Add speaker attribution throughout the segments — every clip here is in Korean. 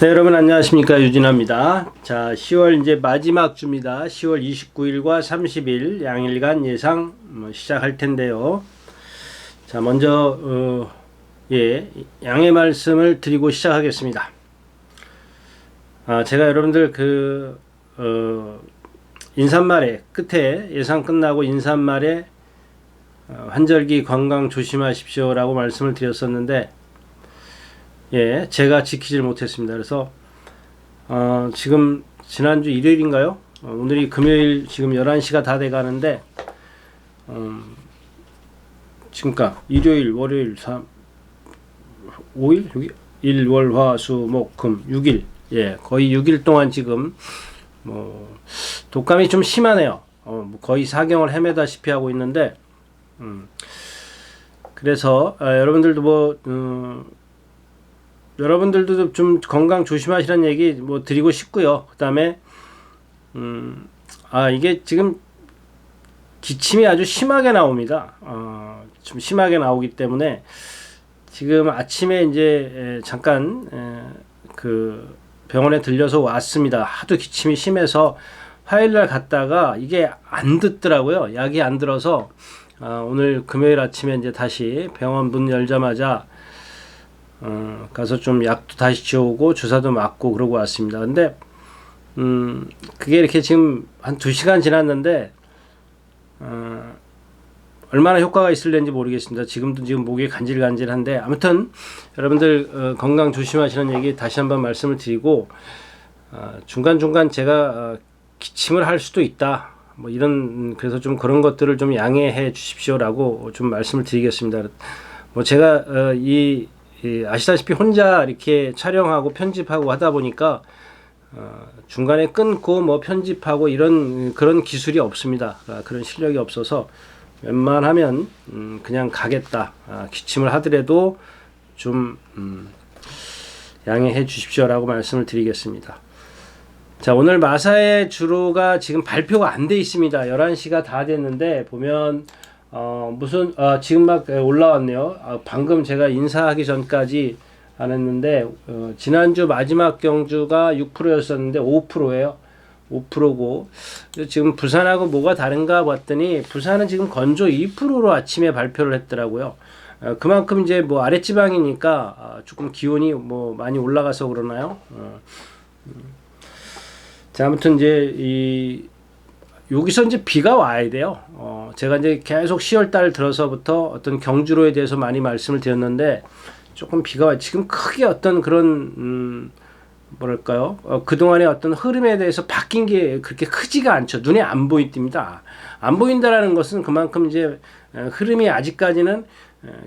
Speaker 1: 네, 여러분 안녕하십니까, 유진아입니다. 자, 10월 이제 마지막 주입니다. 10월 29일과 30일 양일간 예상 시작할 텐데요. 자, 먼저 양해 말씀을 드리고 시작하겠습니다. 제가 여러분들 인사말에 끝에 예상 끝나고 인사말에 환절기 건강 조심하십시오라고 말씀을 드렸었는데, 제가 지키질 못했습니다. 그래서 지금 지난주 일요일인가요? 오늘이 금요일 지금 11시가 다 돼가는데 지금까 일요일, 월요일, 5일, 6일, 일, 월, 화, 수, 목, 금, 6일, 거의 6일 동안 지금 독감이 좀 심하네요. 거의 사경을 헤매다시피 하고 있는데, 그래서 여러분들도 좀 건강 조심하시라는 얘기 드리고 싶고요. 그 다음에 이게 지금 기침이 아주 심하게 나옵니다. 좀 심하게 나오기 때문에 지금 아침에 이제 잠깐 병원에 들려서 왔습니다. 하도 기침이 심해서 화요일날 갔다가 이게 안 듣더라고요. 약이 안 들어서 오늘 금요일 아침에 이제 다시 병원 문 열자마자 가서 좀 약도 다시 지어오고 주사도 맞고 그러고 왔습니다. 근데 그게 이렇게 지금 한 2시간 지났는데 얼마나 효과가 있을는지 모르겠습니다. 지금 목이 간질간질한데, 아무튼 여러분들 건강 조심하시는 얘기 다시 한번 말씀을 드리고, 중간중간 제가 기침을 할 수도 있다, 그래서 좀 그런 것들을 좀 양해해 주십시오라고 좀 말씀을 드리겠습니다. 제가 아시다시피 혼자 이렇게 촬영하고 편집하고 하다 보니까 중간에 끊고 편집하고 그런 기술이 없습니다. 그런 실력이 없어서 웬만하면 그냥 가겠다. 기침을 하더라도 좀 양해해 주십시오라고 말씀을 드리겠습니다. 자, 오늘 마사의 주로가 지금 발표가 안 돼 있습니다. 11시가 다 됐는데 보면 지금 막 올라왔네요. 방금 제가 인사하기 전까지 안 했는데, 지난주 마지막 경주가 6%였었는데 5%예요. 5%고, 지금 부산하고 뭐가 다른가 봤더니, 부산은 지금 건조 2%로 아침에 발표를 했더라고요. 그만큼 이제 아랫지방이니까 조금 기온이 많이 올라가서 그러나요? 자, 아무튼 이제 여기서 이제 비가 와야 돼요. 제가 이제 계속 10월달 들어서부터 어떤 경주로에 대해서 많이 말씀을 드렸는데, 조금 비가 와. 지금 크게 어떤 그런, 그동안의 어떤 흐름에 대해서 바뀐 게 그렇게 크지가 않죠. 눈에 안 보입니다. 안 보인다라는 것은 그만큼 이제 흐름이 아직까지는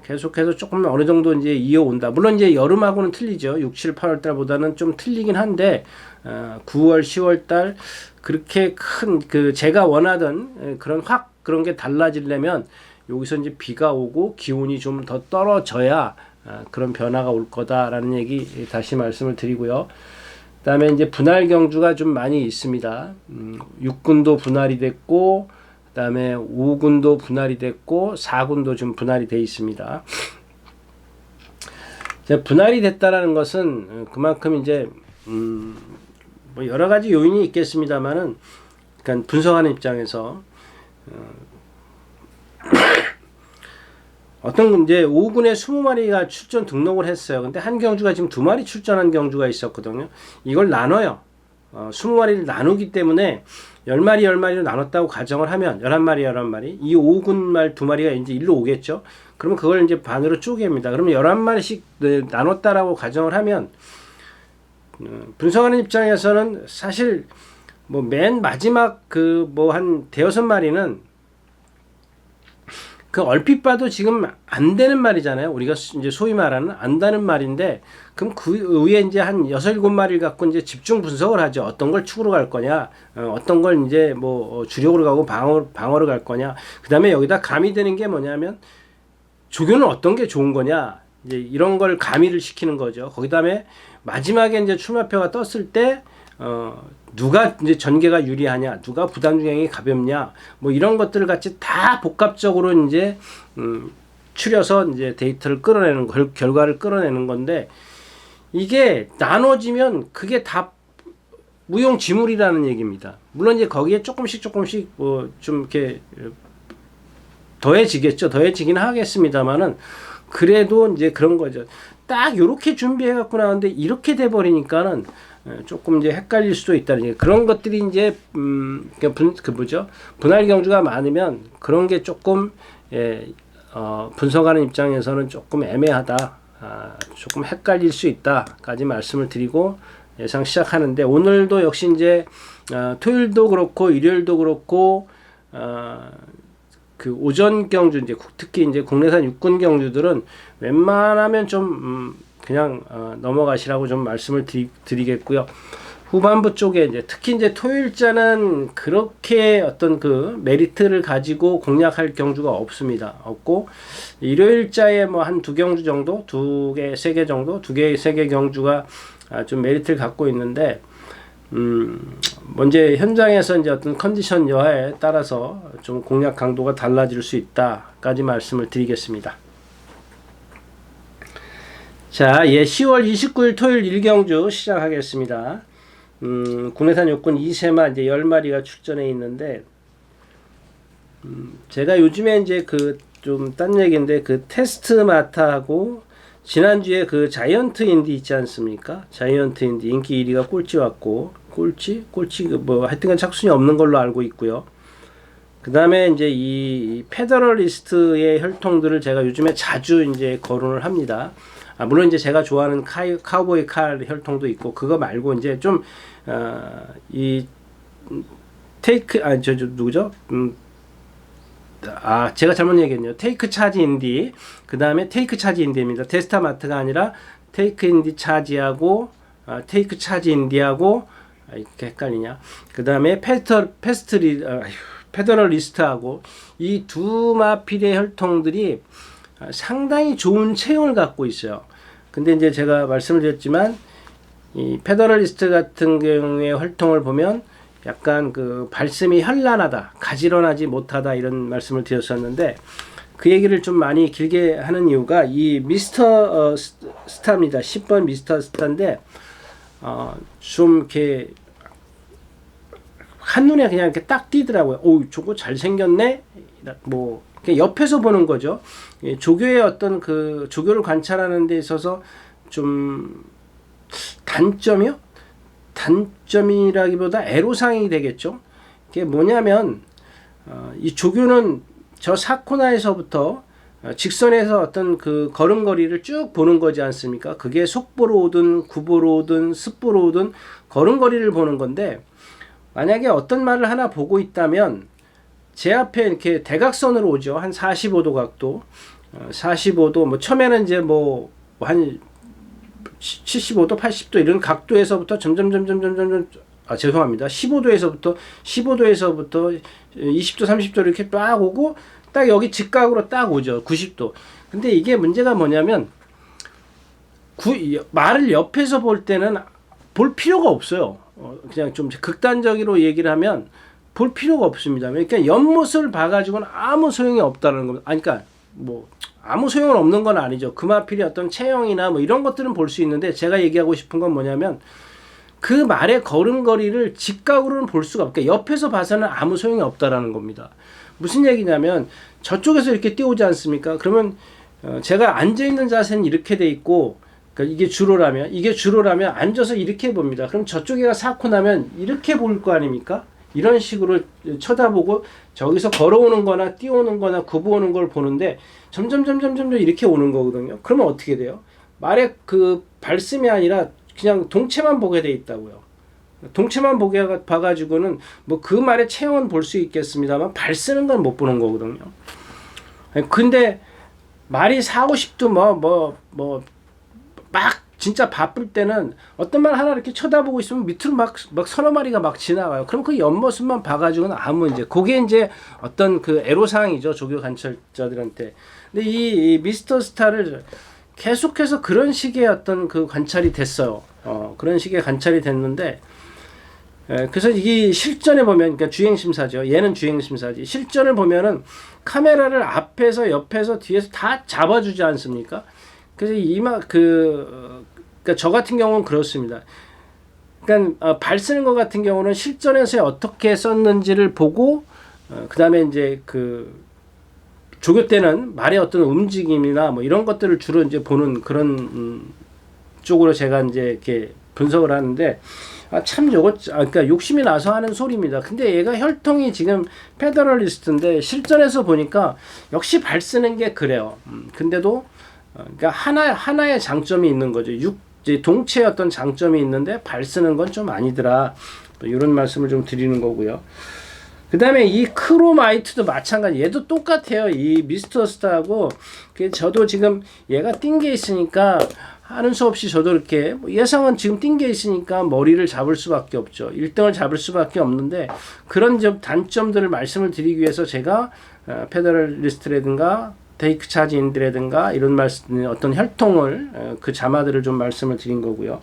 Speaker 1: 계속해서 조금 어느 정도 이제 이어온다. 물론 이제 여름하고는 틀리죠. 6, 7, 8월 달보다는 좀 틀리긴 한데, 9월, 10월 달 그렇게 큰 제가 원하던 그런 게 달라지려면 여기서 이제 비가 오고 기온이 좀 더 떨어져야 그런 변화가 올 거다라는 얘기 다시 말씀을 드리고요. 그다음에 이제 분할 경주가 좀 많이 있습니다. 6군도 분할이 됐고, 그다음에 5군도 분할이 됐고, 4군도 좀 분할이 돼 있습니다. 분할이 됐다라는 것은 그만큼 이제 여러 가지 요인이 있겠습니다만은, 그러니까 분석하는 입장에서 어떤 이제 5군에 20마리가 출전 등록을 했어요. 근데 한 경주가 지금 2마리 출전한 경주가 있었거든요. 이걸 나눠요. 20마리를 나누기 때문에 10마리 10마리로 나눴다고 가정을 하면 11마리 11마리, 이 5군 말 2마리가 이제 일로 오겠죠. 그러면 그걸 이제 반으로 쪼갭니다. 그러면 11마리씩 나눴다라고 가정을 하면, 분석하는 입장에서는 사실 맨 마지막 한 대여섯 마리는 얼핏 봐도 지금 안 되는 말이잖아요. 우리가 이제 소위 말하는 안다는 말인데, 그럼 그 위에 이제 한 6, 7마리를 갖고 이제 집중 분석을 하죠. 어떤 걸 축으로 갈 거냐, 어떤 걸 이제 주력으로 가고 방어로 갈 거냐. 그 다음에 여기다 가미되는 게 뭐냐면, 조교는 어떤 게 좋은 거냐, 이제 이런 걸 가미를 시키는 거죠. 거기 다음에 마지막에 이제 출마표가 떴을 때, 누가 이제 전개가 유리하냐, 누가 부담 중량이 가볍냐, 이런 것들을 같이 다 복합적으로 이제 추려서 이제 데이터를 끌어내는 결과를 끌어내는 건데, 이게 나눠지면 그게 다 무용지물이라는 얘기입니다. 물론 이제 거기에 조금씩 뭐 좀 이렇게 더해지겠죠. 더해지긴 하겠습니다만은 그래도 이제 그런 거죠. 딱 요렇게 준비해 갖고 나왔는데 이렇게 돼 버리니까는 조금 이제 헷갈릴 수도 있다는 얘기. 그런 것들이 이제 분할 경주가 많으면 그런 게 조금 분석하는 입장에서는 조금 애매하다. 조금 헷갈릴 수 있다까지 말씀을 드리고 예상 시작하는데, 오늘도 역시 이제 토요일도 그렇고 일요일도 그렇고 그 오전 경주, 이제 특히 이제 국내산 육군 경주들은 웬만하면 좀 그냥 넘어가시라고 좀 말씀을 드리겠고요. 후반부 쪽에 이제 특히 이제 토요일자는 그렇게 어떤 그 메리트를 가지고 공략할 경주가 없고, 일요일자에 뭐 한 두 경주 정도, 두 개, 세 개 정도, 두 개, 세 개 경주가 좀 메리트를 갖고 있는데, 먼저 현장에서 이제 어떤 컨디션 여하에 따라서 좀 공략 강도가 달라질 수 있다까지 말씀을 드리겠습니다. 자, 10월 29일 토요일 1경주 시작하겠습니다. 국내산 육군 2세마 이제 10마리가 출전해 있는데, 제가 요즘에 이제 그 좀 딴 얘기인데, 그 테스트 마타하고 지난주에 그 자이언트 인디 있지 않습니까? 자이언트 인디 인기 1위가 꼴찌 왔고, 꼴찌 뭐 하여튼간 착순이 없는 걸로 알고 있고요. 그 다음에 이제 이 페더럴리스트의 혈통들을 제가 요즘에 자주 이제 거론을 합니다. 물론 이제 제가 좋아하는 카우보이 칼 혈통도 있고, 그거 말고 이제 좀 이 테이크 누구죠? 제가 잘못 얘기했네요. 테이크 차지 인디, 그 다음에 테이크 차지 인디입니다. 테스타마트가 아니라 테이크 인디 차지하고 테이크 차지 인디하고 이렇게 헷갈리냐. 그 다음에 페더럴리스트하고 이 두 마필의 혈통들이 상당히 좋은 체형을 갖고 있어요. 근데 이제 제가 말씀을 드렸지만 이 페더럴리스트 같은 경우의 혈통을 보면 약간 그 발심이 현란하다, 가지런하지 못하다, 이런 말씀을 드렸었는데, 그 얘기를 좀 많이 길게 하는 이유가 이 미스터 스타입니다. 10번 미스터 스타인데 좀 이렇게 한눈에 그냥 이렇게 딱 띄더라고요. 오, 저거 잘생겼네? 뭐 옆에서 보는 거죠. 조교의 어떤 그 조교를 관찰하는 데 있어서 좀 단점이라기보다 애로사항이 되겠죠. 그게 뭐냐면 이 조교는 저 사코나에서부터 직선에서 어떤 그 걸음걸이를 쭉 보는 거지 않습니까? 그게 속보로 오든 구보로 오든 습보로 오든 걸음걸이를 보는 건데, 만약에 어떤 말을 하나 보고 있다면 제 앞에 이렇게 대각선으로 오죠. 한 45도 각도, 45도, 뭐 처음에는 이제 뭐 한 75도, 80도 이런 각도에서부터 점점 죄송합니다. 15도에서부터 20도, 30도 이렇게 딱 오고 딱 여기 직각으로 딱 오죠. 90도. 근데 이게 문제가 뭐냐면 말을 옆에서 볼 때는 볼 필요가 없어요. 그냥 좀 극단적으로 얘기를 하면 볼 필요가 없습니다. 그러니까 옆모습을 봐가지고는 아무 소용이 없다는 겁니다. 그러니까 뭐 아무 소용은 없는 건 아니죠. 금화필이 어떤 체형이나 뭐 이런 것들은 볼 수 있는데, 제가 얘기하고 싶은 건 뭐냐면 그 말의 걸음걸이를 직각으로는 볼 수가 없게, 옆에서 봐서는 아무 소용이 없다라는 겁니다. 무슨 얘기냐면 저쪽에서 이렇게 띄우지 않습니까? 그러면 제가 앉아있는 자세는 이렇게 돼 있고, 그러니까 이게 주로라면 앉아서 이렇게 봅니다. 그럼 저쪽에가 쌓고 나면 이렇게 볼 거 아닙니까? 이런 식으로 쳐다보고 저기서 걸어오는 거나 뛰어오는 거나 구부오는 걸 보는데 점점 이렇게 오는 거거든요. 그러면 어떻게 돼요? 말의 그 발심이 아니라 그냥 동체만 보게 돼 있다고요. 동체만 봐가지고는 뭐 그 말의 체형은 볼 수 있겠습니다만 발 쓰는 건 못 보는 거거든요. 근데 말이 40, 50도 막 진짜 바쁠 때는 어떤 말 하나 이렇게 쳐다보고 있으면 밑으로 막 서너 마리가 막 지나가요. 그럼 그 옆모습만 봐가지고는 아무 이제 그게 이제 어떤 그 애로사항이죠, 조교 관찰자들한테. 근데 이 미스터 스타를 계속해서 그런 식의 어떤 그 관찰이 됐어요. 그런 식의 관찰이 됐는데, 그래서 이게 실전에 보면, 그러니까 주행심사죠. 얘는 주행심사지. 실전을 보면은 카메라를 앞에서, 옆에서, 뒤에서 다 잡아주지 않습니까? 그래서 그러니까 저 같은 경우는 그렇습니다. 그러니까 발 쓰는 것 같은 경우는 실전에서 어떻게 썼는지를 보고 그 다음에 이제 그 조교 때는 말의 어떤 움직임이나 뭐 이런 것들을 주로 이제 보는 그런 쪽으로 제가 이제 이렇게 분석을 하는데 참 요거 그러니까 욕심이 나서 하는 소리입니다. 근데 얘가 혈통이 지금 페더럴리스트인데 실전에서 보니까 역시 발 쓰는 게 그래요. 근데도 그러니까 하나의 장점이 있는 거죠. 이제 동체의 어떤 장점이 있는데 발 쓰는 건 좀 아니더라. 이런 말씀을 좀 드리는 거고요. 그 다음에 이 크로마이트도 마찬가지. 얘도 똑같아요. 이 미스터 스타하고. 저도 지금 얘가 띵 게 있으니까 하는 수 없이 저도 이렇게 예상은 지금 띵 게 있으니까 머리를 잡을 수밖에 없죠. 1등을 잡을 수밖에 없는데 그런 점 단점들을 말씀을 드리기 위해서 제가 페더럴리스트라든가 테이크 차지 인드라든가 이런 말씀 어떤 혈통을 그 자마들을 좀 말씀을 드린 거고요.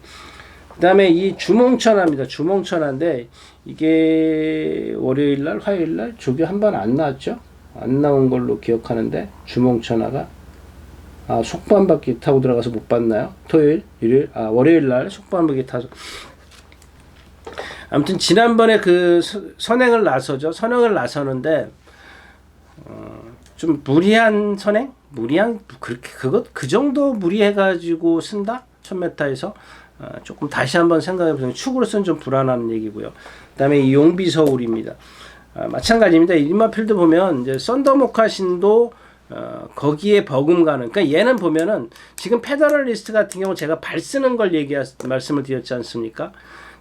Speaker 1: 그 다음에 이 주몽천하입니다. 주몽천하인데 이게 월요일날 화요일날 조교 한 번 안 나왔죠? 안 나온 걸로 기억하는데 주몽천하가 속보 한 바퀴 타고 들어가서 못 봤나요? 토요일, 일요일, 월요일날 속보 한 바퀴 타서 아무튼 지난번에 그 선행을 나서죠. 선행을 나서는데 좀 무리한 선행? 무리한 그렇게 그 정도 무리해가지고 쓴다? 1000m에서 조금 다시 한번 생각해보세요. 축으로서는 좀 불안한 얘기고요. 그다음에 이 용비서울입니다. 마찬가지입니다. 일마필드 보면 이제 썬더모카신도 거기에 버금가는. 그러니까 얘는 보면은 지금 페더럴리스트 같은 경우 제가 발 쓰는 걸 말씀을 드렸지 않습니까?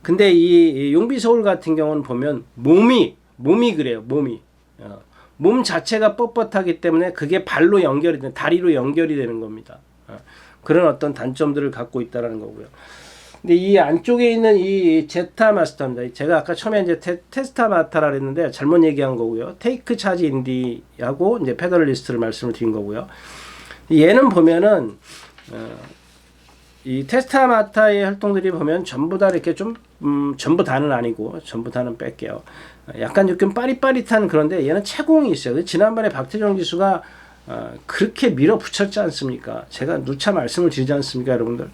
Speaker 1: 근데 이 용비서울 같은 경우는 보면 몸이 그래요. 몸 자체가 뻣뻣하기 때문에 그게 발로 연결이 되는, 다리로 연결이 되는 겁니다. 그런 어떤 단점들을 갖고 있다는 거고요. 근데 이 안쪽에 있는 이 제타 마스터입니다. 제가 아까 처음에 이제 테스타 마타라 그랬는데 잘못 얘기한 거고요. 테이크 차지 인디하고 이제 페더럴리스트를 말씀을 드린 거고요. 얘는 보면은 이 테스타 마타의 활동들이 보면 전부 다 이렇게 좀 전부 다는 아니고 전부 다는 뺄게요. 약간 조금 빠릿빠릿한 그런데 얘는 채공이 있어요. 지난번에 박태종 기수가 그렇게 밀어붙였지 않습니까? 제가 누차 말씀을 드리지 않습니까, 여러분들?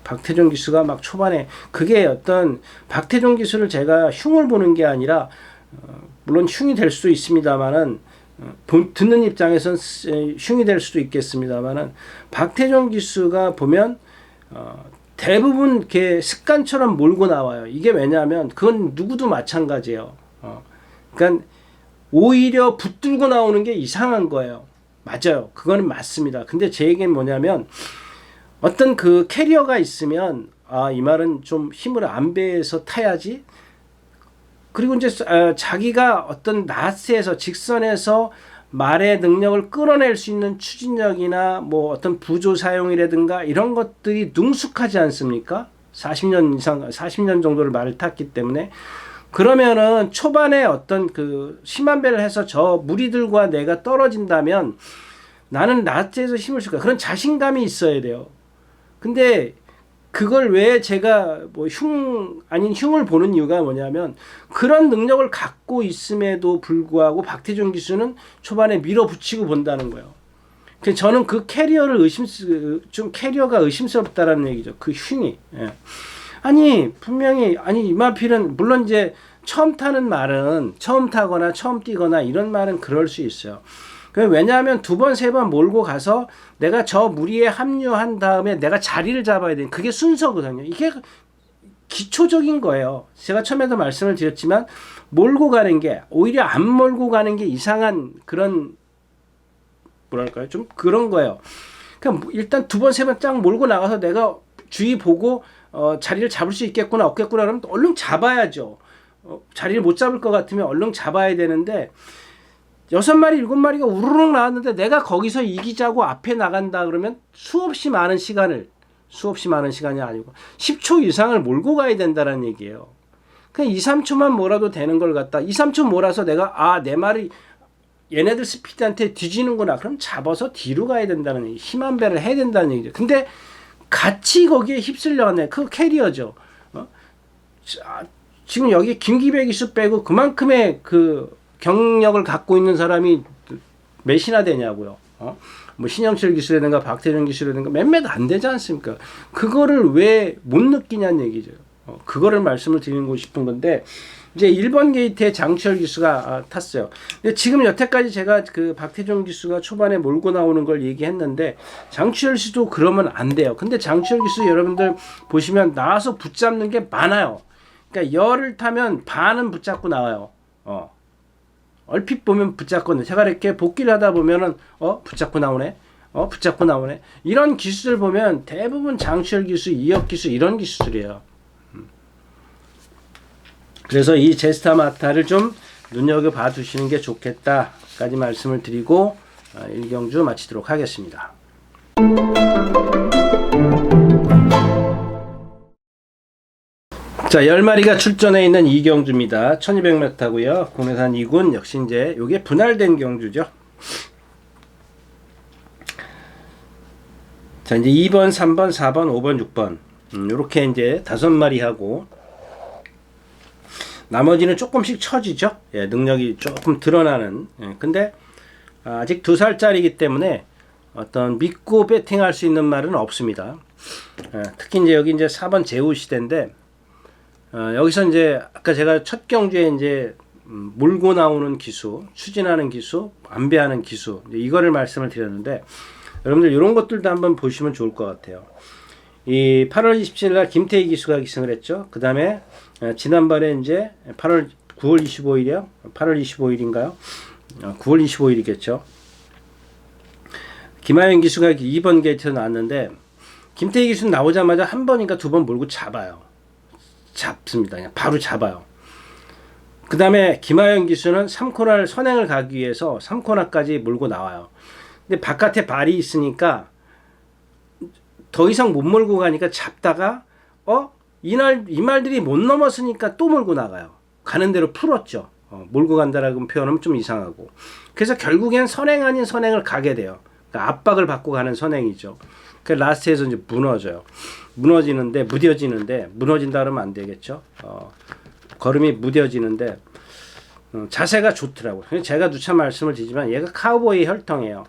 Speaker 1: 박태종 기수가 막 초반에 그게 어떤 박태종 기수를 제가 흉을 보는 게 아니라 물론 흉이 될 수도 있습니다만은 듣는 입장에선 흉이 될 수도 있겠습니다만은 박태종 기수가 보면 대부분 이렇게 습관처럼 몰고 나와요. 이게 왜냐하면 그건 누구도 마찬가지예요. 그러니까 오히려 붙들고 나오는 게 이상한 거예요. 맞아요. 그거는 맞습니다. 근데 제 얘기는 뭐냐면 어떤 그 캐리어가 있으면 이 말은 좀 힘을 안 배해서 타야지. 그리고 이제 자기가 어떤 나스에서 직선에서 말의 능력을 끌어낼 수 있는 추진력이나 뭐 어떤 부조 사용이라든가 이런 것들이 능숙하지 않습니까? 40년 정도를 말을 탔기 때문에. 그러면은 초반에 어떤 그 심한 배를 해서 저 무리들과 내가 떨어진다면 나는 나트에서 힘을 쓸 거야. 그런 자신감이 있어야 돼요. 근데 그걸 왜 제가 뭐 아닌 흉을 보는 이유가 뭐냐면 그런 능력을 갖고 있음에도 불구하고 박태종 기수는 초반에 밀어붙이고 본다는 거예요. 그래서 저는 그 캐리어를 좀 캐리어가 의심스럽다라는 얘기죠. 그 흉이. 예. 분명히 이마필은 물론 이제 처음 타는 말은 처음 타거나 처음 뛰거나 이런 말은 그럴 수 있어요. 왜냐하면 2번, 3번 몰고 가서 내가 저 무리에 합류한 다음에 내가 자리를 잡아야 되는 그게 순서거든요. 이게 기초적인 거예요. 제가 처음에도 말씀을 드렸지만 몰고 가는 게 오히려 안 몰고 가는 게 이상한 그런 뭐랄까요? 좀 그런 거예요. 그러니까 일단 2번, 3번 쫙 몰고 나가서 내가 주위 보고 자리를 잡을 수 있겠구나 없겠구나 그러면 얼른 잡아야죠. 자리를 못 잡을 것 같으면 얼른 잡아야 되는데 6마리 7마리가 우르르 나왔는데 내가 거기서 이기자고 앞에 나간다 그러면 수없이 많은 시간이 아니고 10초 이상을 몰고 가야 된다는 얘기예요. 그냥 2, 3초만 몰아도 되는 걸 갖다 2, 3초 몰아서 내가 내 말이 얘네들 스피드한테 뒤지는구나 그럼 잡아서 뒤로 가야 된다는 얘기, 힘한 배를 해야 된다는 얘기죠. 근데 같이 거기에 휩쓸려 가네. 그 캐리어죠. 지금 여기 김기배 기수 빼고 그만큼의 그 경력을 갖고 있는 사람이 몇이나 되냐고요. 뭐 신영철 기수라든가 박태준 기수라든가 몇몇 안 되지 않습니까? 그거를 왜 못 느끼냐는 얘기죠. 그거를 말씀을 드리고 싶은 건데, 이제 1번 게이트에 장치열 기수가 탔어요. 근데 지금 여태까지 제가 그 박태종 기수가 초반에 몰고 나오는 걸 얘기했는데, 장치열 씨도 그러면 안 돼요. 근데 장치열 기수 여러분들 보시면 나와서 붙잡는 게 많아요. 그러니까 열을 타면 반은 붙잡고 나와요. 얼핏 보면 붙잡고, 제가 이렇게 복귀를 하다 보면은 붙잡고 나오네. 붙잡고 나오네. 이런 기수들 보면 대부분 장치열 기수, 이혁 기수 이런 기수들이에요. 그래서 이 제스타마타를 좀 눈여겨봐 두시는 게 좋겠다까지 말씀을 드리고 1경주 마치도록 하겠습니다. 자, 10마리가 출전해 있는 2경주입니다. 1200m고요. 국내산 2군 역시 이제 요게 분할된 경주죠. 자, 이제 2번, 3번, 4번, 5번, 6번 요렇게 이제 5마리 하고 나머지는 조금씩 처지죠. 예, 능력이 조금 드러나는. 예, 근데 아직 2살짜리이기 때문에 어떤 믿고 배팅할 수 있는 말은 없습니다. 예, 특히 이제 여기 이제 4번 제우 시대인데 여기서 이제 아까 제가 첫 경주에 이제 몰고 나오는 기수, 추진하는 기수, 안배하는 기수 이거를 말씀을 드렸는데 여러분들 이런 것들도 한번 보시면 좋을 것 같아요. 이 8월 27일 날 김태희 기수가 기승을 했죠. 그 다음에 지난번에 이제 9월 25일이요. 8월 25일인가요? 9월 25일이겠죠. 김하영 기수가 2번 게이트에 나왔는데 김태희 기수는 나오자마자 한 번인가 두 번 몰고 잡아요. 잡습니다. 그냥 바로 잡아요. 그 다음에 김하영 기수는 3코너를 선행을 가기 위해서 3코너까지 몰고 나와요. 근데 바깥에 발이 있으니까 더 이상 못 몰고 가니까 잡다가 이 말들이 못 넘었으니까 또 몰고 나가요. 가는 대로 풀었죠. 몰고 간다라고 표현하면 좀 이상하고. 그래서 결국엔 선행 아닌 선행을 가게 돼요. 그러니까 압박을 받고 가는 선행이죠. 그 라스트에서 이제 무너지는데 무너진다 그러면 안 되겠죠. 걸음이 무뎌지는데 자세가 좋더라고요. 제가 누차 말씀을 드리지만 얘가 카우보이 혈통이에요.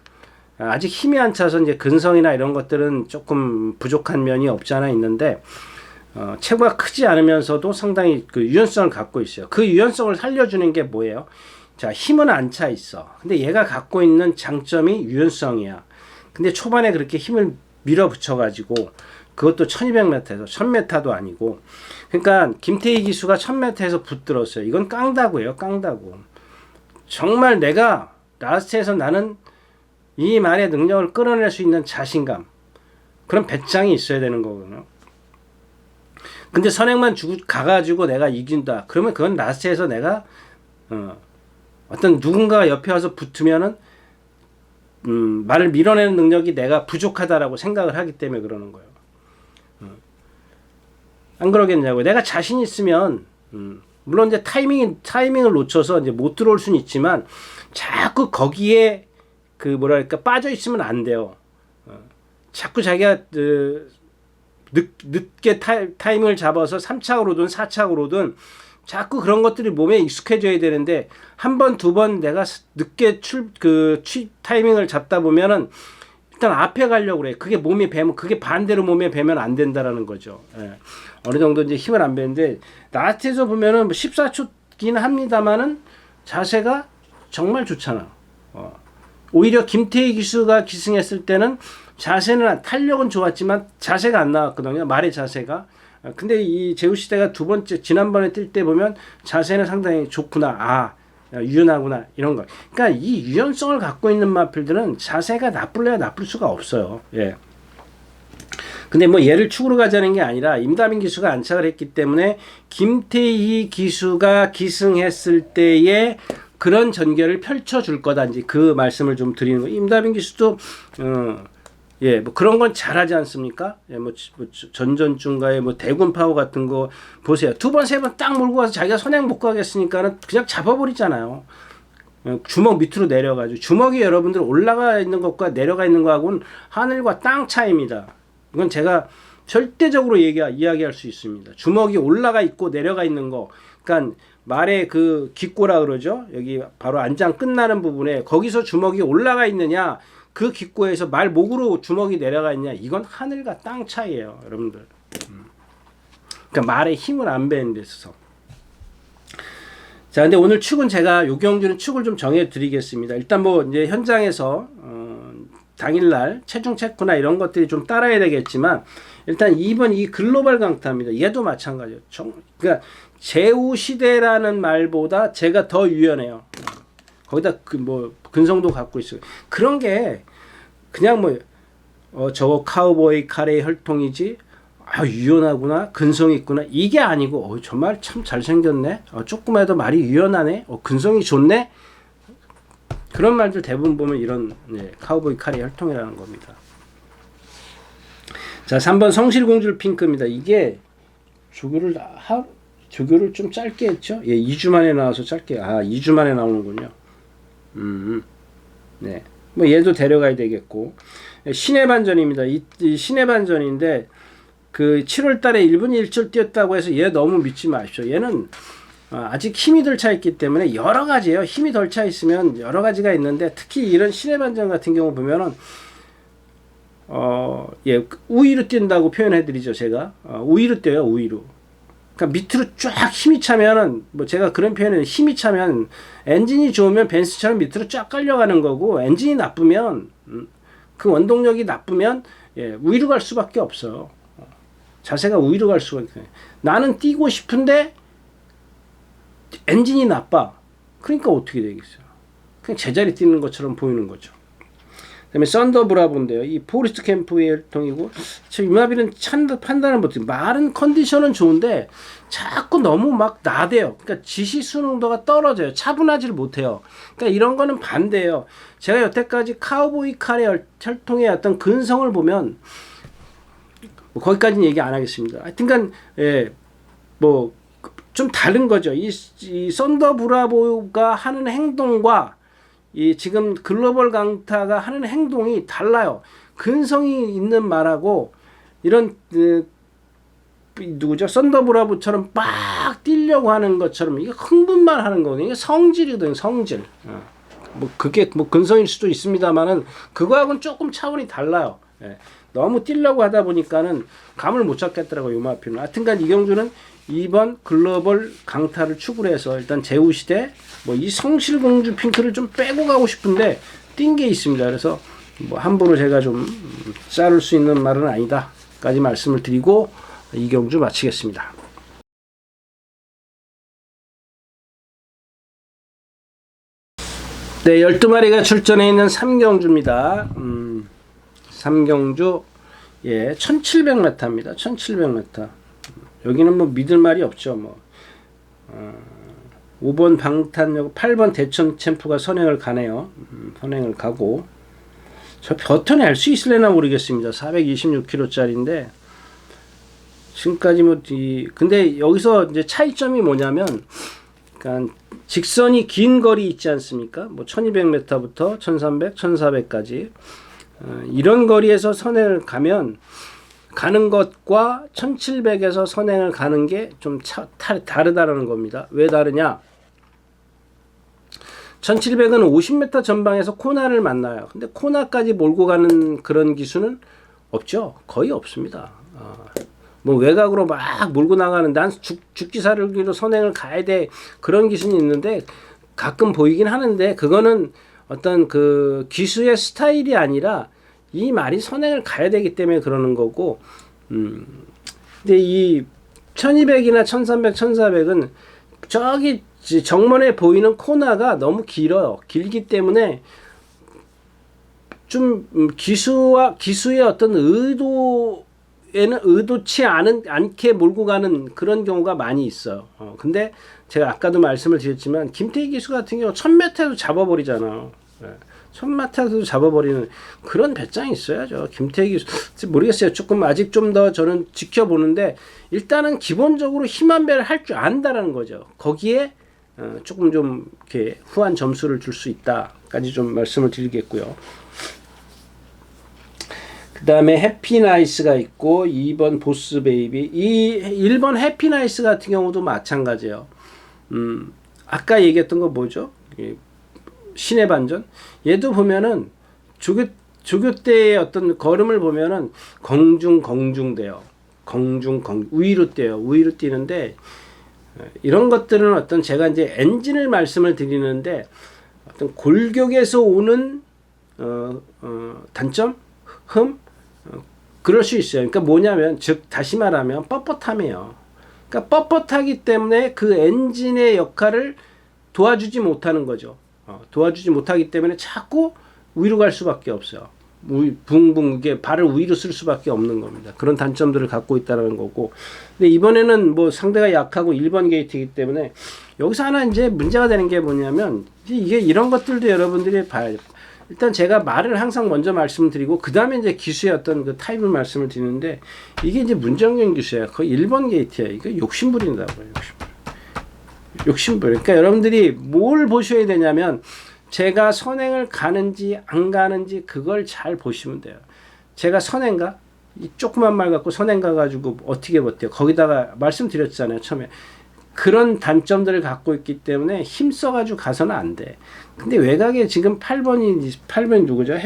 Speaker 1: 아직 힘이 안 차서 이제 근성이나 이런 것들은 조금 부족한 면이 없지 않아 있는데 체구가 크지 않으면서도 상당히 그 유연성을 갖고 있어요. 그 유연성을 살려주는 게 뭐예요? 자, 힘은 안 차 있어. 근데 얘가 갖고 있는 장점이 유연성이야. 근데 초반에 그렇게 힘을 밀어붙여가지고 그것도 1200m에서 1000m도 아니고 그러니까 김태희 기수가 1000m에서 붙들었어요. 이건 깡다구예요. 깡다구. 정말 내가 라스트에서 나는 이 말의 능력을 끌어낼 수 있는 자신감 그런 배짱이 있어야 되는 거거든요. 근데 선행만 가가지고 내가 이긴다. 그러면 그건 라스트에서 내가 어떤 누군가가 옆에 와서 붙으면은 말을 밀어내는 능력이 내가 부족하다라고 생각을 하기 때문에 그러는 거예요. 안 그러겠냐고요. 내가 자신 있으면 물론 이제 타이밍을 놓쳐서 이제 못 들어올 수는 있지만 자꾸 거기에 그 뭐랄까 빠져 있으면 안 돼요. 자꾸 자기가 늦게 타이밍을 잡아서 3착으로든 4착으로든 자꾸 그런 것들이 몸에 익숙해져야 되는데 한 번, 두 번 내가 늦게 타이밍을 잡다 보면은 일단 앞에 가려고 그래. 그게 몸이 배면 그게 반대로 몸에 배면 안 된다라는 거죠. 예. 어느 정도 이제 힘을 안 배는데 라스트에서 보면은 14초긴 합니다만은 자세가 정말 좋잖아. 오히려 김태희 기수가 기승했을 때는 자세는 탄력은 좋았지만 자세가 안 나왔거든요. 말의 자세가. 근데 이 제우 시대가 두 번째 지난번에 뛸 때 보면 자세는 상당히 좋구나. 유연하구나 이런 거. 그러니까 이 유연성을 갖고 있는 마필들은 자세가 나쁠래야 나쁠 수가 없어요. 예. 근데 뭐 얘를 축으로 가자는 게 아니라 임다빈 기수가 안착을 했기 때문에 김태희 기수가 기승했을 때의 그런 전개를 펼쳐줄 거다. 이제 그 말씀을 좀 드리는 거예요. 임다빈 기수도 예, 뭐 그런 건 잘하지 않습니까? 예, 뭐 전전중가의 뭐 대군 파워 같은 거 보세요. 두 번, 세 번 딱 몰고 가서 자기가 선행 못 가겠으니까는 그냥 잡아버리잖아요. 주먹 밑으로 내려가지고 주먹이 여러분들 올라가 있는 것과 내려가 있는 거하고는 하늘과 땅 차이입니다. 이건 제가 절대적으로 이야기할 수 있습니다. 주먹이 올라가 있고 내려가 있는 거, 그러니까 말의 그 깃꼬라 그러죠. 여기 바로 안장 끝나는 부분에 거기서 주먹이 올라가 있느냐. 그 기꼬에서 말 목으로 주먹이 내려가 있냐? 이건 하늘과 땅 차이예요, 여러분들. 그러니까 말에 힘을 안 배는 데 있어서. 자, 근데 오늘 축은 제가 요 경주는 축을 좀 정해 드리겠습니다. 일단 뭐 이제 현장에서 당일날 체중 체크나 이런 것들이 좀 따라야 되겠지만 일단 2번 이 글로벌 강타입니다. 얘도 마찬가지예요. 그러니까 제후 시대라는 말보다 제가 더 유연해요. 거기다 그 뭐 근성도 갖고 있어요. 그런 게 그냥 뭐 저거 카우보이 카레의 혈통이지. 아, 유연하구나, 근성이 있구나, 이게 아니고 정말 참 잘생겼네, 조금 해도 말이 유연하네, 근성이 좋네, 그런 말들 대부분 보면 이런 카우보이 카레 혈통이라는 겁니다. 자, 3번 성실공주 핑크입니다. 이게 조교를 좀 짧게 했죠. 예, 2주 만에 나와서 짧게, 2주 만에 나오는군요. 네, 뭐 얘도 데려가야 되겠고. 신의 반전입니다. 이 신의 반전인데 그 7월 달에 1분 1초 뛰었다고 해서 얘 너무 믿지 마십시오. 얘는 아직 힘이 덜 차 있기 때문에 여러 가지예요. 힘이 덜 차 있으면 여러 가지가 있는데 특히 이런 신의 반전 같은 경우 보면은 예, 우위로 뛴다고 표현해 드리죠. 제가 우위로 뛰어요. 우위로. 그러니까 밑으로 쫙 힘이 차면은 뭐 제가 그런 표현을 힘이 차면 엔진이 좋으면 벤츠처럼 밑으로 쫙 깔려가는 거고 엔진이 나쁘면 그 원동력이 나쁘면 예, 우위로 갈 수밖에 없어요. 자세가 우위로 갈 수가 있어요. 나는 뛰고 싶은데 엔진이 나빠. 그러니까 어떻게 되겠어요? 그냥 제자리 뛰는 것처럼 보이는 거죠. 그다음에 썬더 브라보인데요. 이 포리스트 캠프의 혈통이고 이마비는 판단을 못해요. 말은 컨디션은 좋은데 자꾸 너무 막 나대요. 그러니까 지시 수능도가 떨어져요. 차분하지를 못해요. 그러니까 이런 거는 반대예요. 제가 여태까지 카우보이 카레 혈통의 어떤 근성을 보면 뭐 거기까지는 얘기 안 하겠습니다. 하여튼간 예, 뭐 좀 다른 거죠. 이 썬더 브라보가 하는 행동과 이 지금 글로벌 강타가 하는 행동이 달라요. 근성이 있는 말하고 이런 누구죠? 썬더 브라보처럼 빡 뛰려고 하는 것처럼 이게 흥분만 하는 거거든요. 이게 성질이거든요. 성질. 뭐 그게 뭐 근성일 수도 있습니다만은 그거하고는 조금 차원이 달라요. 예. 너무 뛰려고 하다 보니까는 감을 못 잡겠더라고요. 요마피는. 하여튼간 이경주는 2번 글로벌 강타를 축으로 해서 일단 제후시대 뭐 이 성실공주 핑크를 좀 빼고 가고 싶은데 띈 게 있습니다. 그래서 뭐 함부로 제가 좀 자를 수 있는 말은 아니다 까지 말씀을 드리고 이경주 마치겠습니다. 네, 12마리가 출전해 있는 삼경주입니다. 삼경주 예, 1700m입니다. 1700m. 여기는 뭐 믿을 말이 없죠. 뭐 5번 방탄여고 8번 대천 챔프가 선행을 가네요. 선행을 가고 저 버텨낼 수 있을래나 모르겠습니다. 426kg짜리인데 지금까지 뭐 근데 여기서 이제 차이점이 뭐냐면 그러니까 직선이 긴 거리 있지 않습니까? 뭐 1200m부터 1300, 1400까지 이런 거리에서 선행을 가는 것과 1700에서 선행을 가는 게 좀 다르다라는 겁니다. 왜 다르냐? 1700은 50m 전방에서 코나를 만나요. 근데 코나까지 몰고 가는 그런 기수는 없죠. 거의 없습니다. 뭐 외곽으로 막 몰고 나가는 난 죽기 살기로 선행을 가야 돼 그런 기수는 있는데 가끔 보이긴 하는데 그거는 어떤 그 기수의 스타일이 아니라 이 말이 선행을 가야 되기 때문에 그러는 거고 근데 이 1200이나 1300, 1400은 저기 정면에 보이는 코나가 너무 길어요. 길기 때문에 좀 기수의 어떤 의도치 않게 몰고 가는 그런 경우가 많이 있어요. 근데 제가 아까도 말씀을 드렸지만 김태희 기수 같은 경우 1000m에도 잡아버리잖아요. 1000m에도 잡아버리는 그런 배짱이 있어야죠. 김태희 기수 모르겠어요. 조금 아직 좀 더 저는 지켜보는데 일단은 기본적으로 힘한 배를 할 줄 안다라는 거죠. 거기에 조금 좀 이렇게 후한 점수를 줄 수 있다까지 좀 말씀을 드리겠고요. 그 다음에 해피나이스가 있고 2번 보스베이비 이 1번 해피나이스 같은 경우도 마찬가지예요. 아까 얘기했던 거 뭐죠? 신의 반전 얘도 보면은 조교 때의 어떤 걸음을 보면은 공중돼요. 위로 뛰어요. 위로 뛰는데 이런 것들은 어떤 제가 이제 엔진을 말씀을 드리는데 어떤 골격에서 오는 단점, 그럴 수 있어요. 그러니까 뭐냐면 즉 다시 말하면 뻣뻣함이에요. 그러니까 뻣뻣하기 때문에 그 엔진의 역할을 도와주지 못하는 거죠. 도와주지 못하기 때문에 자꾸 위로 갈 수밖에 없어요. 붕붕 이게 발을 위로 쓸 수밖에 없는 겁니다. 그런 단점들을 갖고 있다는 거고. 근데 이번에는 뭐 상대가 약하고 1번 게이트이기 때문에 여기서 하나 이제 문제가 되는 게 뭐냐면 이게 이런 것들도 여러분들이 봐야죠. 일단 제가 말을 항상 먼저 말씀드리고 그 다음에 이제 기수의 어떤 그 타입을 말씀을 드리는데 이게 이제 문정경 기수예요. 거의 1번 게이트야. 이거 욕심부린다고요. 욕심부려. 그러니까 여러분들이 뭘 보셔야 되냐면 제가 선행을 가는지 안 가는지 그걸 잘 보시면 돼요. 제가 선행가? 이 조그만 말 갖고 선행가 가지고 어떻게 버텨요? 거기다가 말씀드렸잖아요. 처음에. 그런 단점들을 갖고 있기 때문에 힘써가지고 가서는 안 돼. 근데 외곽에 지금 8번이 누구죠?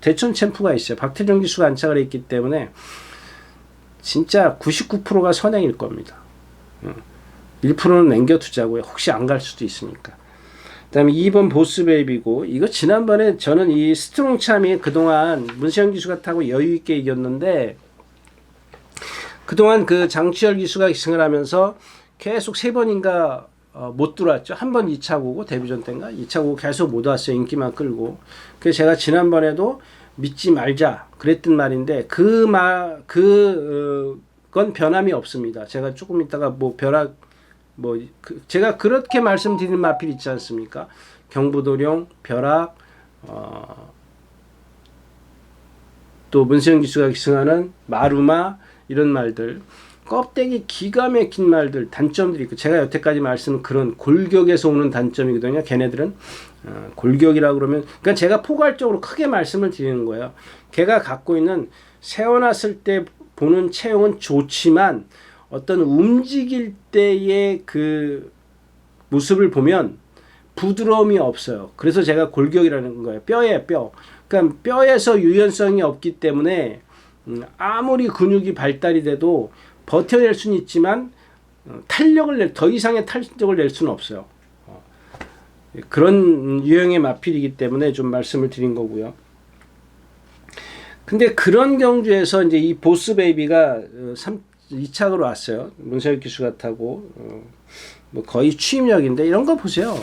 Speaker 1: 대천 챔프가 있어요. 박태정 기수가 안착을 했기 때문에 진짜 99%가 선행일 겁니다. 1%는 남겨두자고요. 혹시 안 갈 수도 있으니까. 그 다음에 2번 보스베이비고, 이거 지난번에 저는 이 스트롱참이 그동안 문세영 기수가 타고 여유있게 이겼는데, 그동안 그 장치열 기수가 기승을 하면서 계속 3번인가 못 들어왔죠. 한 번 2차 고고, 데뷔전 때인가? 2차 고고 계속 못 왔어요. 인기만 끌고. 그래서 제가 지난번에도 믿지 말자 그랬던 말인데, 그건 변함이 없습니다. 제가 조금 있다가 제가 그렇게 말씀드린 마필 있지 않습니까? 경부도령, 벼락, 또 문세영 기수가 기승하는 마루마, 이런 말들, 껍데기 기가 막힌 말들, 단점들이 있고, 제가 여태까지 말씀은 그런 골격에서 오는 단점이거든요. 걔네들은 골격이라고 그러면, 그러니까 제가 포괄적으로 크게 말씀을 드리는 거예요. 걔가 갖고 있는 세워놨을 때 보는 체형은 좋지만 어떤 움직일 때의 그 모습을 보면 부드러움이 없어요. 그래서 제가 골격이라는 거예요. 뼈에 뼈. 그러니까 뼈에서 유연성이 없기 때문에 아무리 근육이 발달이 돼도 버텨낼 수는 있지만 더 이상의 탄력을 낼 수는 없어요. 그런 유형의 마필이기 때문에 좀 말씀을 드린 거고요. 근데 그런 경주에서 이제 이 보스 베이비가 2착으로 왔어요. 문세혁 기수가 타고 뭐 거의 추임력인데 이런 거 보세요.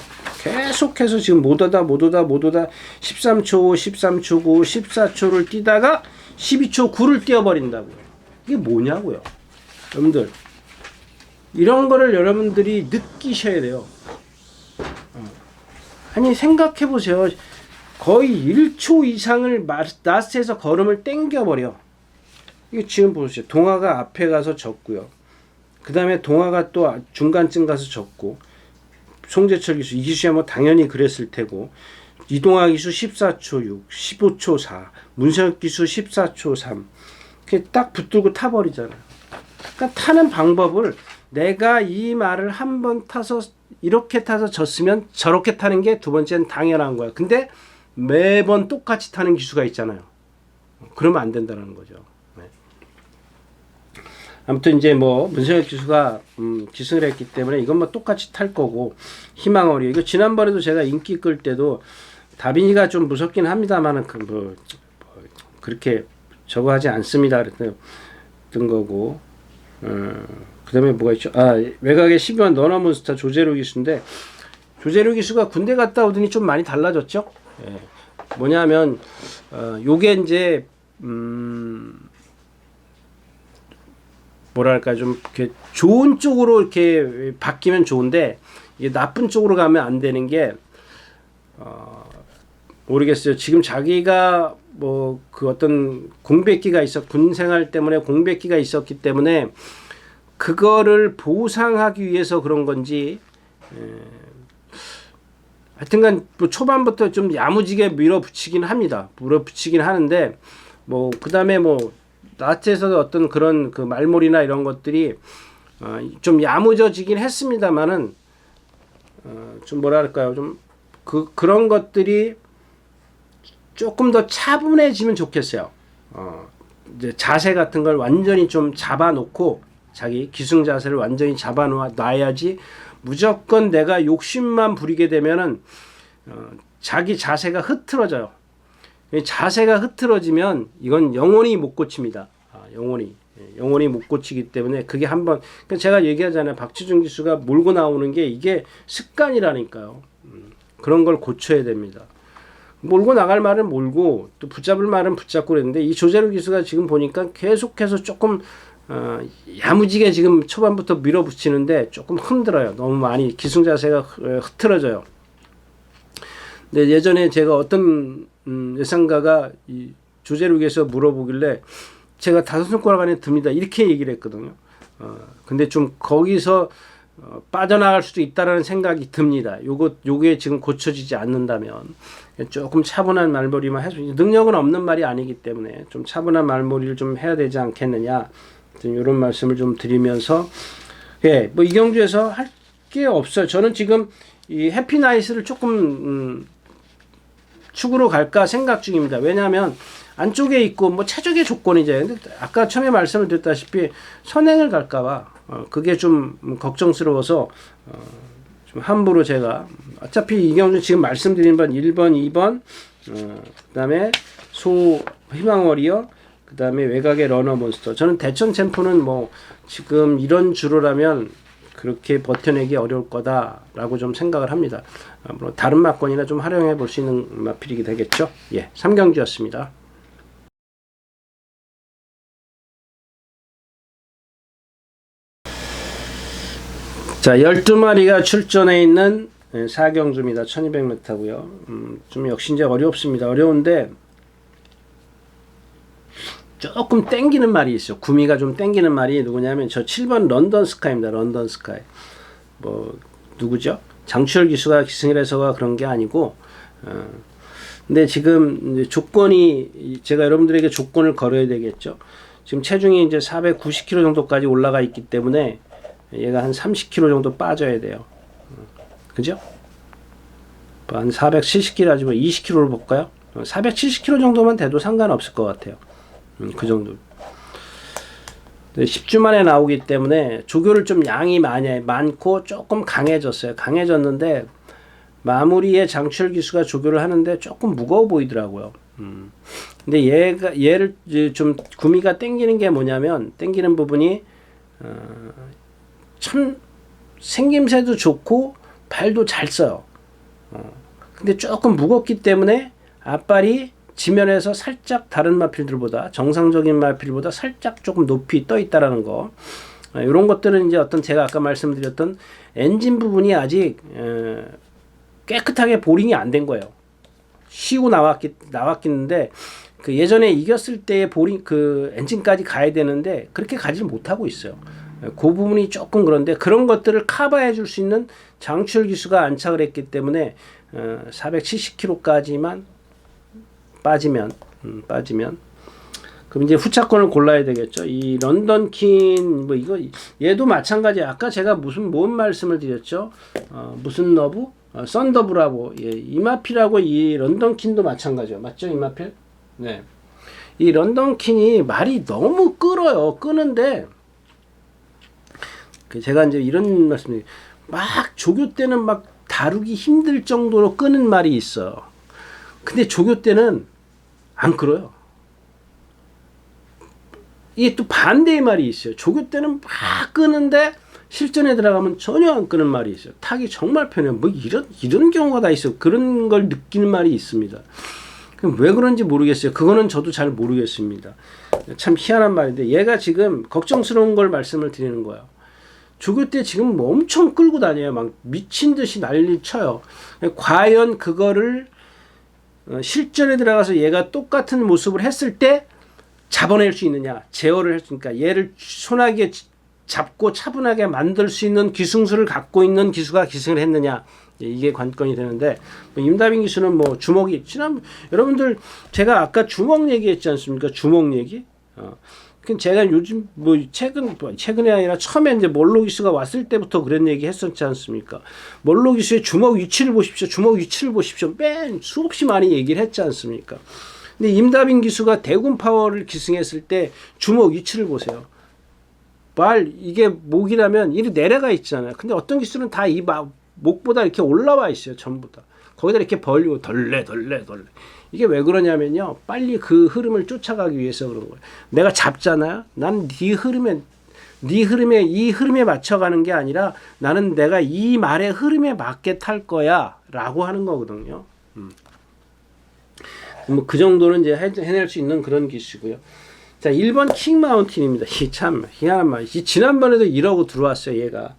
Speaker 1: 계속해서 지금 못 오다 13초 13초 9 14초를 뛰다가 12초 9를 뛰어버린다고요. 이게 뭐냐고요. 여러분들 이런 거를 여러분들이 느끼셔야 돼요. 아니 생각해 보세요. 거의 1초 이상을 라스트에서 걸음을 땡겨버려. 이게 지금 보세요. 동아가 앞에 가서 졌고요. 그 다음에 동아가 또 중간쯤 가서 졌고, 송재철 기수, 이 기수야 뭐 당연히 그랬을 테고, 이동아 기수 14초 6, 15초 4, 문세혁 기수 14초 3. 그게 딱 붙들고 타버리잖아요. 그러니까 타는 방법을 내가 이 말을 한 번 타서 이렇게 타서 졌으면 저렇게 타는 게 두 번째는 당연한 거야. 근데 매번 똑같이 타는 기수가 있잖아요. 그러면 안 된다는 거죠. 네. 아무튼 이제 뭐 문세혁 기수가 기승을 했기 때문에 이건 뭐 똑같이 탈 거고 희망어리. 이거 지난번에도 제가 인기 끌 때도 다빈이가 좀 무섭긴 합니다만은 그렇게 저거 하지 않습니다. 그랬던 거고. 그다음에 뭐가 있죠? 외곽에 12번 너너몬스터 조재로 기수인데 조재로 기수가 군대 갔다 오더니 좀 많이 달라졌죠. 예. 뭐냐면 요게 이제 뭐랄까 좀 이렇게 좋은 쪽으로 이렇게 바뀌면 좋은데 이게 나쁜 쪽으로 가면 안 되는 게 모르겠어요. 지금 자기가 뭐 그 어떤 공백기가 군 생활 때문에 공백기가 있었기 때문에 그거를 보상하기 위해서 그런 건지 하여튼간 뭐 초반부터 좀 야무지게 밀어붙이긴 합니다. 밀어붙이긴 하는데 뭐 그다음에 뭐 나트에서도 어떤 그런 그 말몰이나 이런 것들이 좀 야무져지긴 했습니다만은 좀 뭐랄까요 좀 그런 것들이 조금 더 차분해지면 좋겠어요. 이제 자세 같은 걸 완전히 좀 잡아놓고 자기 기승 자세를 완전히 잡아놔야지 무조건 내가 욕심만 부리게 되면은 자기 자세가 흐트러져요. 자세가 흐트러지면 이건 영원히 못 고칩니다. 영원히 못 고치기 때문에 그게 한번 제가 얘기하잖아요. 박지중 기수가 몰고 나오는 게 이게 습관이라니까요. 그런 걸 고쳐야 됩니다. 몰고 나갈 말은 몰고 또 붙잡을 말은 붙잡고 그랬는데 이 조재로 기수가 지금 보니까 계속해서 조금 야무지게 지금 초반부터 밀어붙이는데 조금 힘들어요. 너무 많이 기승 자세가 흐트러져요. 근데 예전에 제가 어떤 예상가가 이 조재룩에서 물어보길래 제가 5손가락 안에 듭니다. 이렇게 얘기를 했거든요. 근데 좀 거기서 빠져나갈 수도 있다라는 생각이 듭니다. 요게 지금 고쳐지지 않는다면 조금 차분한 말머리만 해서 능력은 없는 말이 아니기 때문에 좀 차분한 말머리를 좀 해야 되지 않겠느냐. 이런 말씀을 좀 드리면서 뭐 이경주에서 할 게 없어요. 저는 지금 이 해피나이스를 조금 축으로 갈까 생각 중입니다. 왜냐하면 안쪽에 있고 뭐 최적의 조건이죠. 근데 아까 처음에 말씀을 드렸다시피 선행을 갈까봐 그게 좀 걱정스러워서 좀 함부로 제가 어차피 이경주 지금 말씀드린 번 1번, 2번 그다음에 희망워리어 그다음에 외곽의 러너 몬스터. 저는 대천 챔프는 뭐 지금 이런 주로라면 그렇게 버텨내기 어려울 거다라고 좀 생각을 합니다. 물론 다른 막권이나 좀 활용해 볼 수 있는 마필이 되겠죠. 3경주였습니다. 자, 12마리가 출전해 있는 4경주입니다. 1200m고요. 좀 역시 이제 어렵습니다. 어려운데 조금 땡기는 말이 있어요. 구미가 좀 땡기는 말이 누구냐면 저 7번 런던 스카이입니다. 런던 스카이. 뭐 누구죠? 장추열 기수가 기승을 해서가 그런 게 아니고 근데 지금 조건이 제가 여러분들에게 조건을 걸어야 되겠죠. 지금 체중이 이제 490kg 정도까지 올라가 있기 때문에 얘가 한 30kg 정도 빠져야 돼요. 그죠? 한 470kg 아니면 20kg로 볼까요? 470kg 정도만 돼도 상관없을 것 같아요. 그 정도. 10주 만에 나오기 때문에 조교를 좀 양이 많고 조금 강해졌어요. 강해졌는데 마무리에 장추열 기수가 조교를 하는데 조금 무거워 보이더라고요. 근데 얘를 좀 구미가 땡기는 게 뭐냐면 땡기는 부분이 참 생김새도 좋고 발도 잘 써요. 근데 조금 무겁기 때문에 앞발이 지면에서 살짝 다른 마필들보다 정상적인 마필보다 살짝 조금 높이 떠 있다라는 거. 이런 것들은 이제 어떤 제가 아까 말씀드렸던 엔진 부분이 아직 깨끗하게 보링이 안 된 거예요. 쉬고 나왔겠는데 그 예전에 이겼을 때의 보링 그 엔진까지 가야 되는데 그렇게 가지 못하고 있어요. 그 부분이 조금 그런데 그런 것들을 커버해 줄 수 있는 장추열 기수가 안착을 했기 때문에 470kg까지만 빠지면 그럼 이제 후차권을 골라야 되겠죠. 이 런던킨 뭐 이거 얘도 마찬가지. 아까 제가 뭔 말씀을 드렸죠. 무슨 너브? 썬더브라고. 이마필하고 이 런던킨도 마찬가지요. 맞죠, 이마필? 네. 이 런던킨이 말이 너무 끌어요. 끄는데 제가 이제 이런 말씀을 막 조교 때는 막 다루기 힘들 정도로 끄는 말이 있어. 근데 조교 때는 안 끌어요. 이게 또 반대의 말이 있어요. 조교 때는 막 끄는데 실전에 들어가면 전혀 안 끄는 말이 있어요. 타기 정말 편해요. 뭐 이런 경우가 다 있어요. 그런 걸 느끼는 말이 있습니다. 왜 그런지 모르겠어요. 그거는 저도 잘 모르겠습니다. 참 희한한 말인데 얘가 지금 걱정스러운 걸 말씀을 드리는 거예요. 조교 때 지금 뭐 엄청 끌고 다녀요. 막 미친 듯이 난리 쳐요. 과연 그거를 실전에 들어가서 얘가 똑같은 모습을 했을 때 잡아낼 수 있느냐, 제어를 했으니까 얘를 손아귀에 잡고 차분하게 만들 수 있는 기승술을 갖고 있는 기수가 기승을 했느냐, 이게 관건이 되는데 임다빈 기수는 뭐 주먹이 여러분들 제가 아까 주먹 얘기했지 않습니까? 주먹 얘기 제가 요즘 뭐 최근에 아니라 처음에 이제 몰로기수가 왔을 때부터 그런 얘기 했었지 않습니까? 몰로기수의 주먹 위치를 보십시오. 주먹 위치를 보십시오. 맨 수없이 많이 얘기를 했지 않습니까? 근데 임다빈 기수가 대군 파워를 기승했을 때 주먹 위치를 보세요. 이게 목이라면 이리 내려가 있잖아요. 근데 어떤 기수는 다 이 목보다 이렇게 올라와 있어요. 전부 다. 거기다 이렇게 벌리고 덜레. 이게 왜 그러냐면요. 빨리 그 흐름을 쫓아가기 위해서 그런 거예요. 내가 잡잖아요. 난 네 흐름에 이 흐름에 맞춰가는 게 아니라 나는 내가 이 말의 흐름에 맞게 탈 거야 라고 하는 거거든요. 뭐 그 정도는 이제 해낼 수 있는 그런 기수고요. 자, 1번 킹마운틴입니다. 참 희한한 말. 지난번에도 이러고 들어왔어요, 얘가.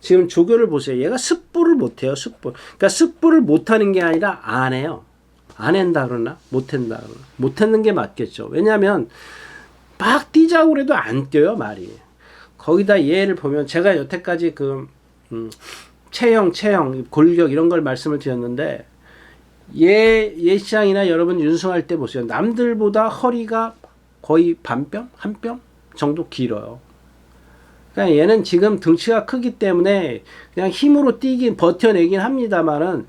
Speaker 1: 지금 조교를 보세요. 얘가 습보를 못해요, 습보. 그러니까 습보를 못하는 게 아니라 안 해요. 안 한다 그러나? 못한다 그러나? 못하는 게 맞겠죠. 왜냐하면 막 뛰자고 그래도 안 뛰어요, 말이. 거기다 얘를 보면 제가 여태까지 체형, 골격 이런 걸 말씀을 드렸는데 예시장이나 여러분 윤승할 때 보세요. 남들보다 허리가 거의 한 뼘 정도 길어요. 그러니까 얘는 지금 등치가 크기 때문에 그냥 힘으로 버텨내긴 합니다만은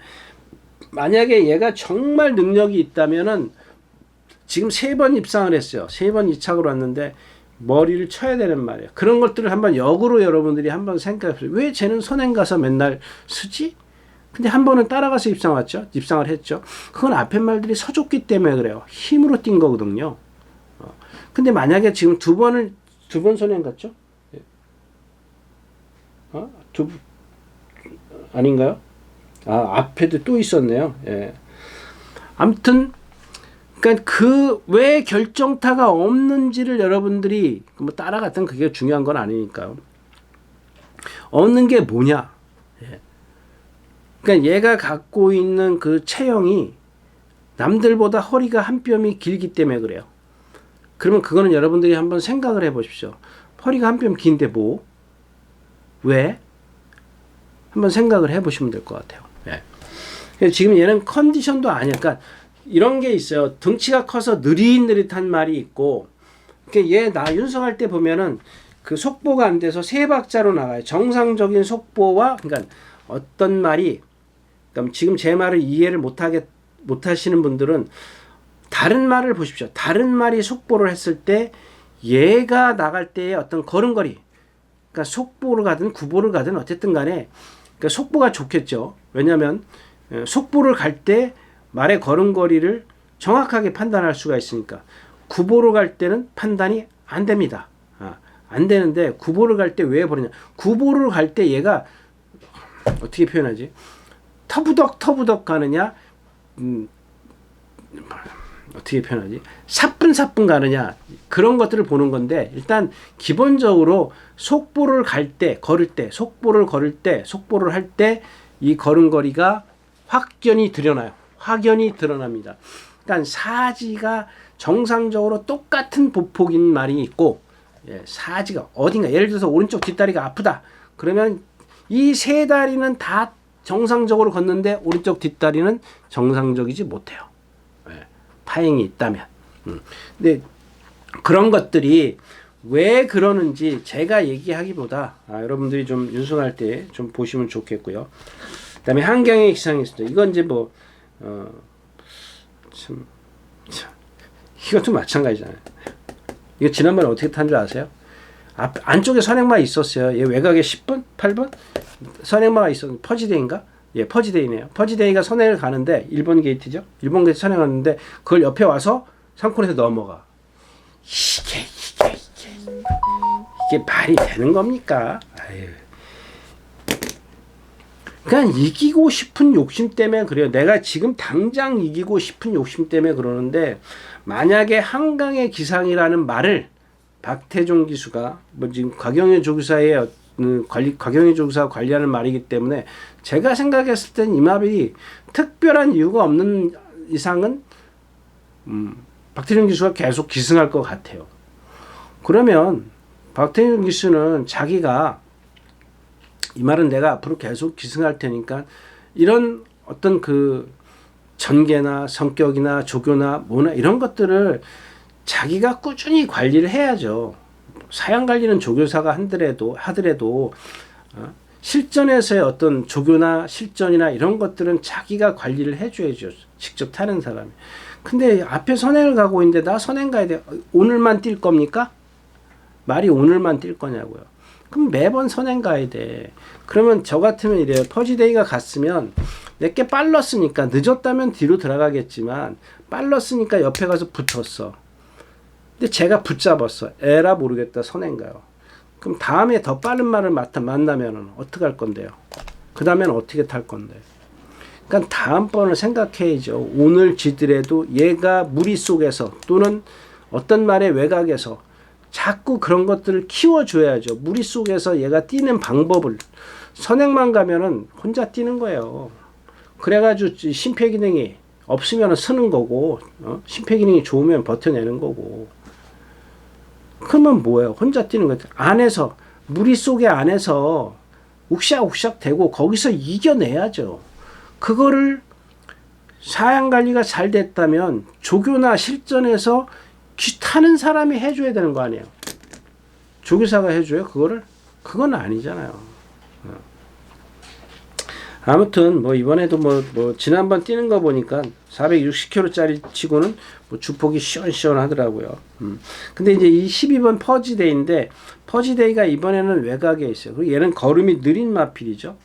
Speaker 1: 만약에 얘가 정말 능력이 있다면은 지금 3번 입상을 했어요. 3번 이착으로 왔는데 머리를 쳐야 되는 말이에요. 그런 것들을 한번 역으로 여러분들이 한번 생각해보세요. 왜 쟤는 선행 가서 맨날 쓰지? 근데 한 번은 따라가서 입상을 했죠. 그건 앞에 말들이 서줬기 때문에 그래요. 힘으로 뛴 거거든요. 근데 만약에 지금 두 번 선행 갔죠? 아닌가요? 앞에도 또 있었네요. 예. 아무튼, 그러니까 왜 결정타가 없는지를 여러분들이 뭐 따라갔던 그게 중요한 건 아니니까요. 없는 게 뭐냐? 예. 그러니까 얘가 갖고 있는 그 체형이 남들보다 허리가 한 뼘이 길기 때문에 그래요. 그러면 그거는 여러분들이 한번 생각을 해보십시오. 허리가 한 뼘 긴데 뭐? 왜? 한번 생각을 해보시면 될 것 같아요. 네. 지금 얘는 컨디션도 아니야. 그러니까 이런 게 있어요. 등치가 커서 느릿느릿한 말이 있고, 그러니까 윤성할 때 보면은 그 속보가 안 돼서 3박자로 나가요. 정상적인 속보와, 그러니까 어떤 말이, 그러니까 지금 제 말을 이해를 못하시는 분들은 다른 말을 보십시오. 다른 말이 속보를 했을 때 얘가 나갈 때의 어떤 걸음걸이, 그러니까 속보를 가든 구보를 가든 어쨌든 간에 그러니까 속보가 좋겠죠. 왜냐하면 속보를 갈 때 말의 걸음걸이를 정확하게 판단할 수가 있으니까. 구보로 갈 때는 판단이 안 됩니다. 안 되는데 구보를 갈 때 왜 버리냐. 구보를 갈 때 얘가 어떻게 표현하지? 터부덕 가느냐, 어떻게 표현하지? 사뿐사뿐 가느냐, 그런 것들을 보는 건데, 일단 기본적으로 속보를 걸을 때 이 걸음걸이가 확연히 드러납니다. 그러니까 사지가 정상적으로 똑같은 보폭인 말이 있고, 사지가 어딘가, 예를 들어서 오른쪽 뒷다리가 아프다. 그러면 이 3다리는 다 정상적으로 걷는데 오른쪽 뒷다리는 정상적이지 못해요. 파행이 있다면. 근데 그런 것들이 왜 그러는지 제가 얘기하기보다 여러분들이 좀 윤승할 때 좀 보시면 좋겠고요. 그 다음에 한경의 기상이 있습니다. 이건 이제 이것도 마찬가지잖아요. 이거 지난번에 어떻게 탄 줄 아세요? 안쪽에 선행마 있었어요. 얘 외곽에 10번? 8번? 선행마가 있었는데, 퍼지데이인가? 예, 퍼지데이네요. 퍼지데이가 선행을 가는데, 1번 게이트죠? 1번 게이트 선행하는데, 그걸 옆에 와서 3콘에서 넘어가. 이게 말이 되는 겁니까? 아유. 그냥 이기고 싶은 욕심 때문에 그래요. 내가 지금 당장 이기고 싶은 욕심 때문에 그러는데, 만약에 한강의 기상이라는 말을 박태종 기수가 지금 곽영현 조교사의 곽영현 조교사가 관리하는 말이기 때문에 제가 생각했을 땐 이 말이 특별한 이유가 없는 이상은 박태종 기수가 계속 기승할 것 같아요. 그러면 박태종 기수는 자기가 이 말은 내가 앞으로 계속 기승할 테니까 이런 어떤 그 전개나 성격이나 조교나 뭐나 이런 것들을 자기가 꾸준히 관리를 해야죠. 사양 관리는 조교사가 하더라도 실전에서의 어떤 조교나 실전이나 이런 것들은 자기가 관리를 해줘야죠. 직접 타는 사람이. 근데 앞에 선행을 가고 있는데 나 선행 가야 돼. 오늘만 뛸 겁니까? 말이 오늘만 뛸 거냐고요. 그럼 매번 선행 가야 돼. 그러면 저 같으면 이래요. 퍼지데이가 갔으면 내게 빨랐으니까 늦었다면 뒤로 들어가겠지만 빨랐으니까 옆에 가서 붙었어. 근데 제가 붙잡았어. 에라 모르겠다. 선행 가요. 그럼 다음에 더 빠른 말을 만나면은 어떻게 할 건데요? 그 다음에는 어떻게 탈 건데? 그러니까 다음번을 생각해야죠. 오늘 지더라도 얘가 무리 속에서 또는 어떤 말의 외곽에서 자꾸 그런 것들을 키워줘야죠. 무리 속에서 얘가 뛰는 방법을. 선행만 가면은 혼자 뛰는 거예요. 그래가지고 심폐기능이 없으면 쓰는 거고, 심폐기능이 좋으면 버텨내는 거고. 그러면 뭐예요? 혼자 뛰는 거예요. 안에서, 무리 속의 안에서 욱샥욱샥 되고 거기서 이겨내야죠. 그거를 사양 관리가 잘 됐다면 조교나 실전에서 타는 사람이 해줘야 되는 거 아니에요. 조교사가 해줘요? 그거를? 그건 아니잖아요. 아무튼 뭐 이번에도 뭐 지난번 뛰는 거 보니까 460km짜리 치고는 뭐 주폭이 시원시원하더라고요. 근데 이제 이 12번 퍼지데이인데 퍼지데이가 이번에는 외곽에 있어요. 그리고 얘는 걸음이 느린 마필이죠.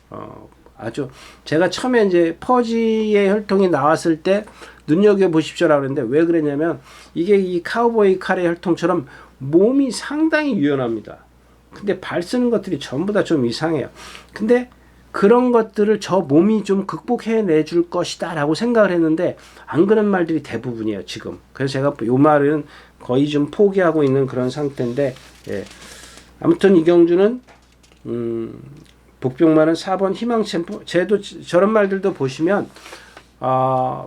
Speaker 1: 아주 제가 처음에 이제 퍼지의 혈통이 나왔을 때 눈여겨 보십시오라고 그랬는데 왜 그랬냐면 이게 이 카우보이 칼의 혈통처럼 몸이 상당히 유연합니다. 근데 발 쓰는 것들이 전부 다 좀 이상해요. 근데 그런 것들을 저 몸이 좀 극복해 줄 것이다 라고 생각을 했는데 안 그런 말들이 대부분이에요 지금. 그래서 제가 요 말은 거의 좀 포기하고 있는 그런 상태인데 예. 아무튼 이경주는 복병만은 4번 희망 챔프. 쟤도 저런 말들도 보시면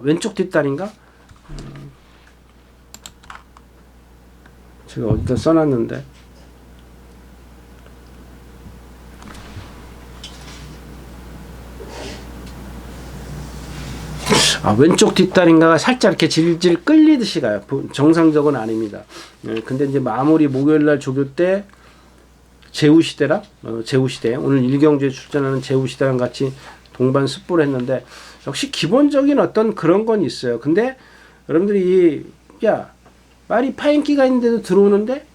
Speaker 1: 왼쪽 뒷다리인가? 제가 어디다 써놨는데 왼쪽 뒷다리인가가 살짝 이렇게 질질 끌리듯이 가요. 정상적은 아닙니다. 근데 이제 마무리 목요일날 조교 때 제우시대랑 제우시대 오늘 일경주에 출전하는 제우시대랑 같이 동반 습보를 했는데 역시 기본적인 어떤 그런 건 있어요. 근데 여러분들이 말이 파인기가 있는데도 들어오는데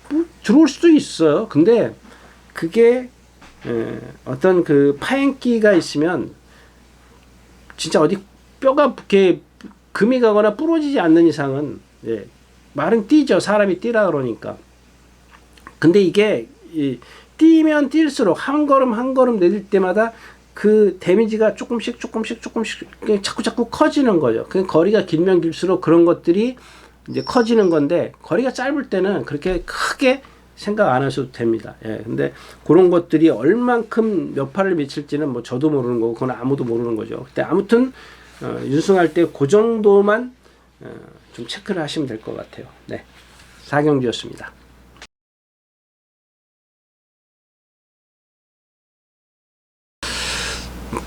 Speaker 1: 뭐 들어올 수도 있어요. 근데 그게 어떤 그 파인기가 있으면 진짜 어디 뼈가 이렇게 금이 가거나 부러지지 않는 이상은 말은 뛰죠. 사람이 뛰라 그러니까. 근데 이게 뛰면 뛸수록 한 걸음 한 걸음 내릴 때마다 그 데미지가 조금씩 자꾸 커지는 거죠. 그 거리가 길면 길수록 그런 것들이 이제 커지는 건데 거리가 짧을 때는 그렇게 크게 생각 안 하셔도 됩니다. 근데 그런 것들이 얼만큼 여파를 미칠지는 뭐 저도 모르는 거고 그건 아무도 모르는 거죠. 근데 아무튼 윤승할 때 그 정도만 좀 체크를 하시면 될 것 같아요. 네, 사경주였습니다.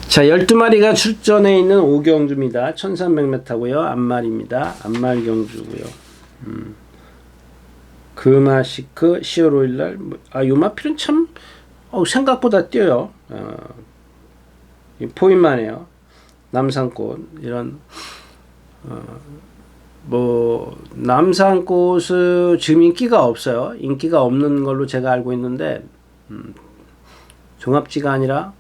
Speaker 1: 자, 12마리가 출전해 있는 오경주입니다. 1300m고요. 앞말입니다. 앞말 경주고요. 금화시크 10월 5일날 요 마필은 참 생각보다 뛰어요. 포인만해요. 남산꽃 이런 뭐 남산꽃은 지금 인기가 없어요. 인기가 없는 걸로 제가 알고 있는데 종합지가 아니라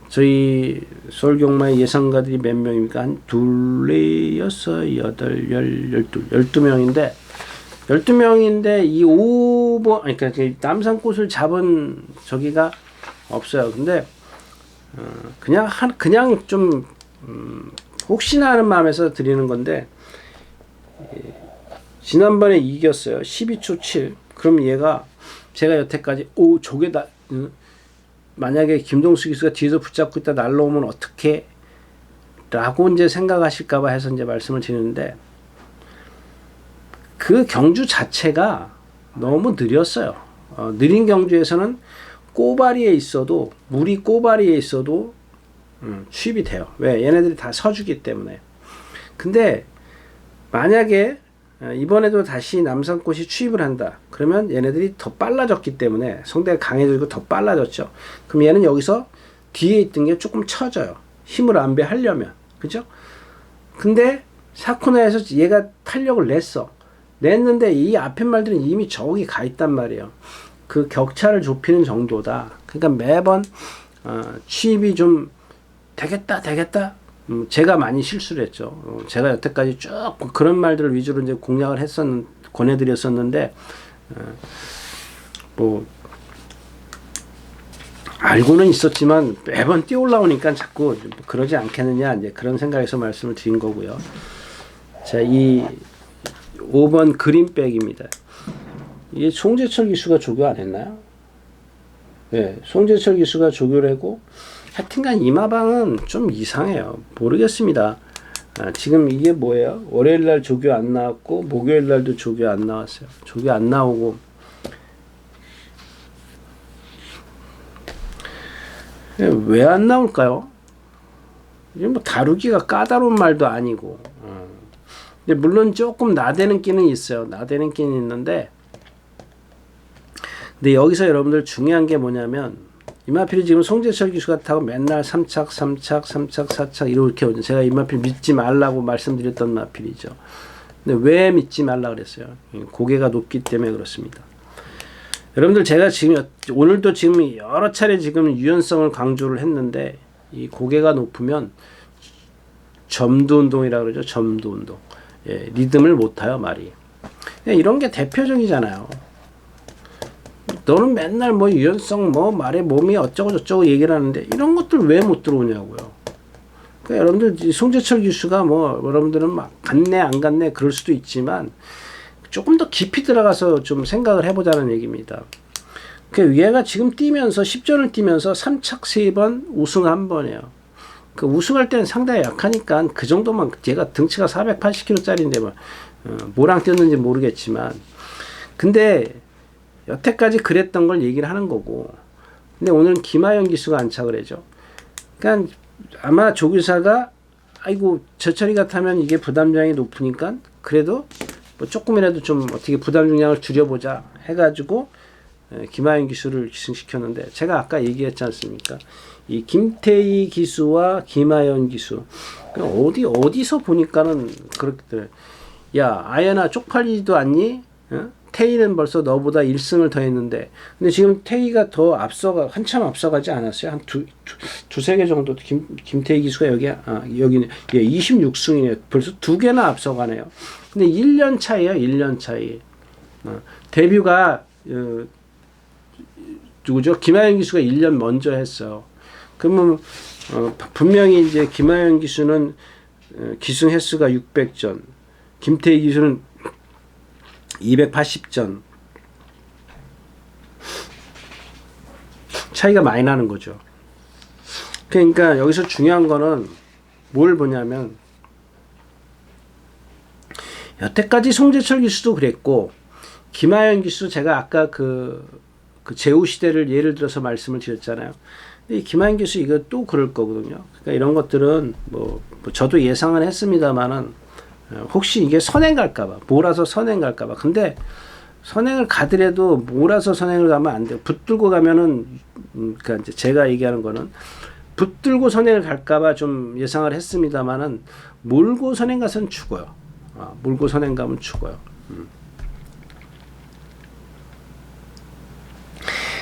Speaker 1: 저희 서울경마의 예상가들이 몇 명입니까? 한 둘, 넷, 여섯, 여덟, 12명인데 12명인데 이 5번 그러니까 남산꽃을 잡은 저기가 없어요. 근데 그냥 좀 혹시나 하는 마음에서 드리는 건데 지난번에 이겼어요. 12초 7. 그럼 얘가 제가 여태까지 저게다 만약에 김동수 기수가 뒤에서 붙잡고 있다 날라오면 어떻게 라고 이제 생각하실까봐 해서 이제 말씀을 드리는데 그 경주 자체가 너무 느렸어요. 느린 경주에서는 꼬바리에 있어도 물이 꼬바리에 있어도 취입이 돼요. 왜? 얘네들이 다 서주기 때문에. 근데 만약에 이번에도 다시 남산꽃이 추입을 한다. 그러면 얘네들이 더 빨라졌기 때문에 성대가 강해지고 더 빨라졌죠. 그럼 얘는 여기서 뒤에 있던 게 조금 처져요. 힘을 안배하려면. 그죠? 근데 사쿠나에서 얘가 탄력을 냈는데 이 앞에 말들은 이미 저기 가 있단 말이에요. 그 격차를 좁히는 정도다. 그러니까 매번 취입이 좀 되겠다. 제가 많이 실수를 했죠. 제가 여태까지 쭉 그런 말들을 위주로 이제 공략을 권해드렸었는데, 뭐, 알고는 있었지만 매번 뛰어 올라오니까 자꾸 그러지 않겠느냐, 이제 그런 생각에서 말씀을 드린 거고요. 자, 이 5번 그린백입니다. 이게 송재철 기수가 조교 안 했나요? 네, 송재철 기수가 조교를 하고, 하여튼간 이마방은 좀 이상해요. 모르겠습니다. 지금 이게 뭐예요? 월요일날 조교 안 나왔고 목요일날도 조교 안 나왔어요. 조교 안 나오고 왜 안 나올까요? 이게 뭐 다루기가 까다로운 말도 아니고. 근데 물론 조금 나대는 끼는 있어요. 나대는 끼는 있는데, 근데 여기서 여러분들 중요한 게 뭐냐면, 이마필이 지금 송재철 기수가 타고 맨날 3착, 4착 이렇게 오죠. 제가 이마필 믿지 말라고 말씀드렸던 마필이죠. 근데 왜 믿지 말라 그랬어요? 고개가 높기 때문에 그렇습니다. 여러분들 제가 지금 오늘도 지금 여러 차례 지금 유연성을 강조를 했는데, 이 고개가 높으면 점두 운동이라고 그러죠. 점두 운동. 예, 리듬을 못 타요, 말이. 이런 게 대표적이잖아요. 너는 맨날 뭐 유연성 뭐 말에 몸이 어쩌고 저쩌고 얘기를 하는데 이런 것들 왜 못 들어오냐고요. 그러니까 여러분들 송재철 기수가 뭐 여러분들은 막 갔네 안 갔네 그럴 수도 있지만 조금 더 깊이 들어가서 좀 생각을 해보자는 얘기입니다. 그 얘가 지금 뛰면서 10전을 뛰면서 3착 3번 우승 1번이에요. 그 우승할 때는 상당히 약하니까 그 정도만, 얘가 등치가 480kg짜리인데 뭐 뭐랑 뛰었는지 모르겠지만, 근데 여태까지 그랬던 걸 얘기를 하는 거고, 근데 오늘은 김하연 기수가 안착을 해죠. 그러니까 아마 조교사가 아이고 저철이가 타면 이게 부담량이 높으니까 그래도 뭐 조금이라도 좀 어떻게 부담 중량을 줄여보자 해가지고 김하연 기수를 기승시켰는데, 제가 아까 얘기했지 않습니까? 이 김태희 기수와 김하연 기수 어디서 보니까는 그렇게, 야 아연아 쪽팔리지도 않니? 어? 태희는 벌써 너보다 1승을 더 했는데, 근데 지금 태희가 더 한참 앞서가지 않았어요? 한 두세 개 정도. 김태희 기수가 여기는 26승이네요. 벌써 2개나 앞서가네요. 근데 1년 차이에요, 1년 차이. 데뷔가, 누구죠? 김하연 기수가 1년 먼저 했어요. 그러면, 분명히 이제 김하연 기수는, 기승 횟수가 600전, 김태희 기수는 280전. 차이가 많이 나는 거죠. 그러니까 여기서 중요한 거는 뭘 보냐면, 여태까지 송재철 기수도 그랬고, 김하연 기수 제가 아까 그 제후 시대를 예를 들어서 말씀을 드렸잖아요. 이 김하연 기수 이거 또 그럴 거거든요. 그러니까 이런 것들은 뭐 저도 예상은 했습니다만은, 혹시 이게 선행 갈까봐, 몰아서 선행 갈까봐. 근데 선행을 가더라도 몰아서 선행을 가면 안 돼요. 붙들고 가면은, 그러니까 이제 제가 얘기하는 거는 붙들고 선행을 갈까봐 좀 예상을 했습니다만은, 몰고 선행 가서는 죽어요. 몰고 선행 가면 죽어요.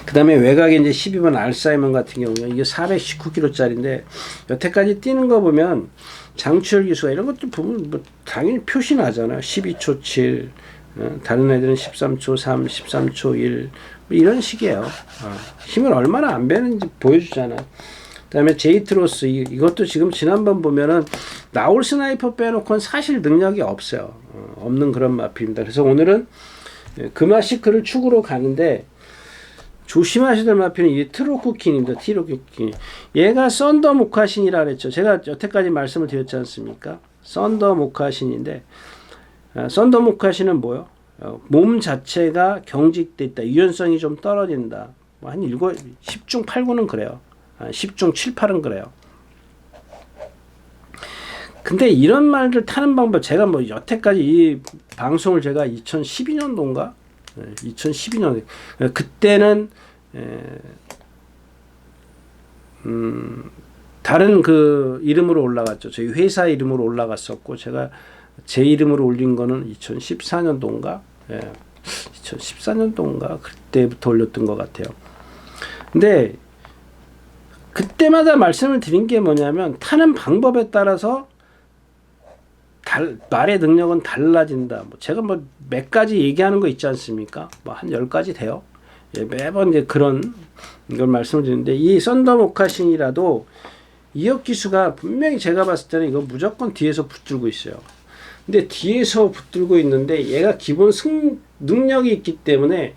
Speaker 1: 그 다음에 외곽에 이제 12번 알사이먼 같은 경우는 이게 419kg짜리인데, 여태까지 뛰는 거 보면 장추열 기수가 이런 것들 보면 뭐 당연히 표시 나잖아요. 12초 7, 다른 애들은 13초 3, 13초 1, 뭐 이런 식이에요. 힘을 얼마나 안 빼는지 보여주잖아요. 그 다음에 제이트로스, 이것도 지금 지난번 보면은 나올 스나이퍼 빼놓고는 사실 능력이 없어요. 없는 그런 마피입니다. 그래서 오늘은 금화시크를 축으로 가는데, 조심하셔야 될 마피는 이 트로쿠킨입니다. 트로쿠킨. 얘가 썬더 모카신이라 그랬죠. 제가 여태까지 말씀을 드렸지 않습니까? 썬더 모카신인데, 썬더 모카신은 뭐요? 몸 자체가 경직돼 있다. 유연성이 좀 떨어진다. 한 10중 8구는 그래요. 10중 7, 8은 그래요. 근데 이런 말들 타는 방법, 제가 뭐 여태까지 이 방송을 제가 2012년도인가? 2012년 그때는 다른 그 이름으로 올라갔죠. 저희 회사 이름으로 올라갔었고, 제가 제 이름으로 올린 거는 2014년도인가? 2014년도인가? 그때부터 올렸던 것 같아요. 근데 그때마다 말씀을 드린 게 뭐냐면, 타는 방법에 따라서 말의 능력은 달라진다. 뭐 제가 뭐 몇 가지 얘기하는 거 있지 않습니까? 뭐 한 10가지 돼요. 매번 이제 그런 걸 말씀을 드리는데, 이 썬더 모카신이라도 이역 기수가 분명히 제가 봤을 때는 이거 무조건 뒤에서 붙들고 있어요. 근데 뒤에서 붙들고 있는데 얘가 기본 능력이 있기 때문에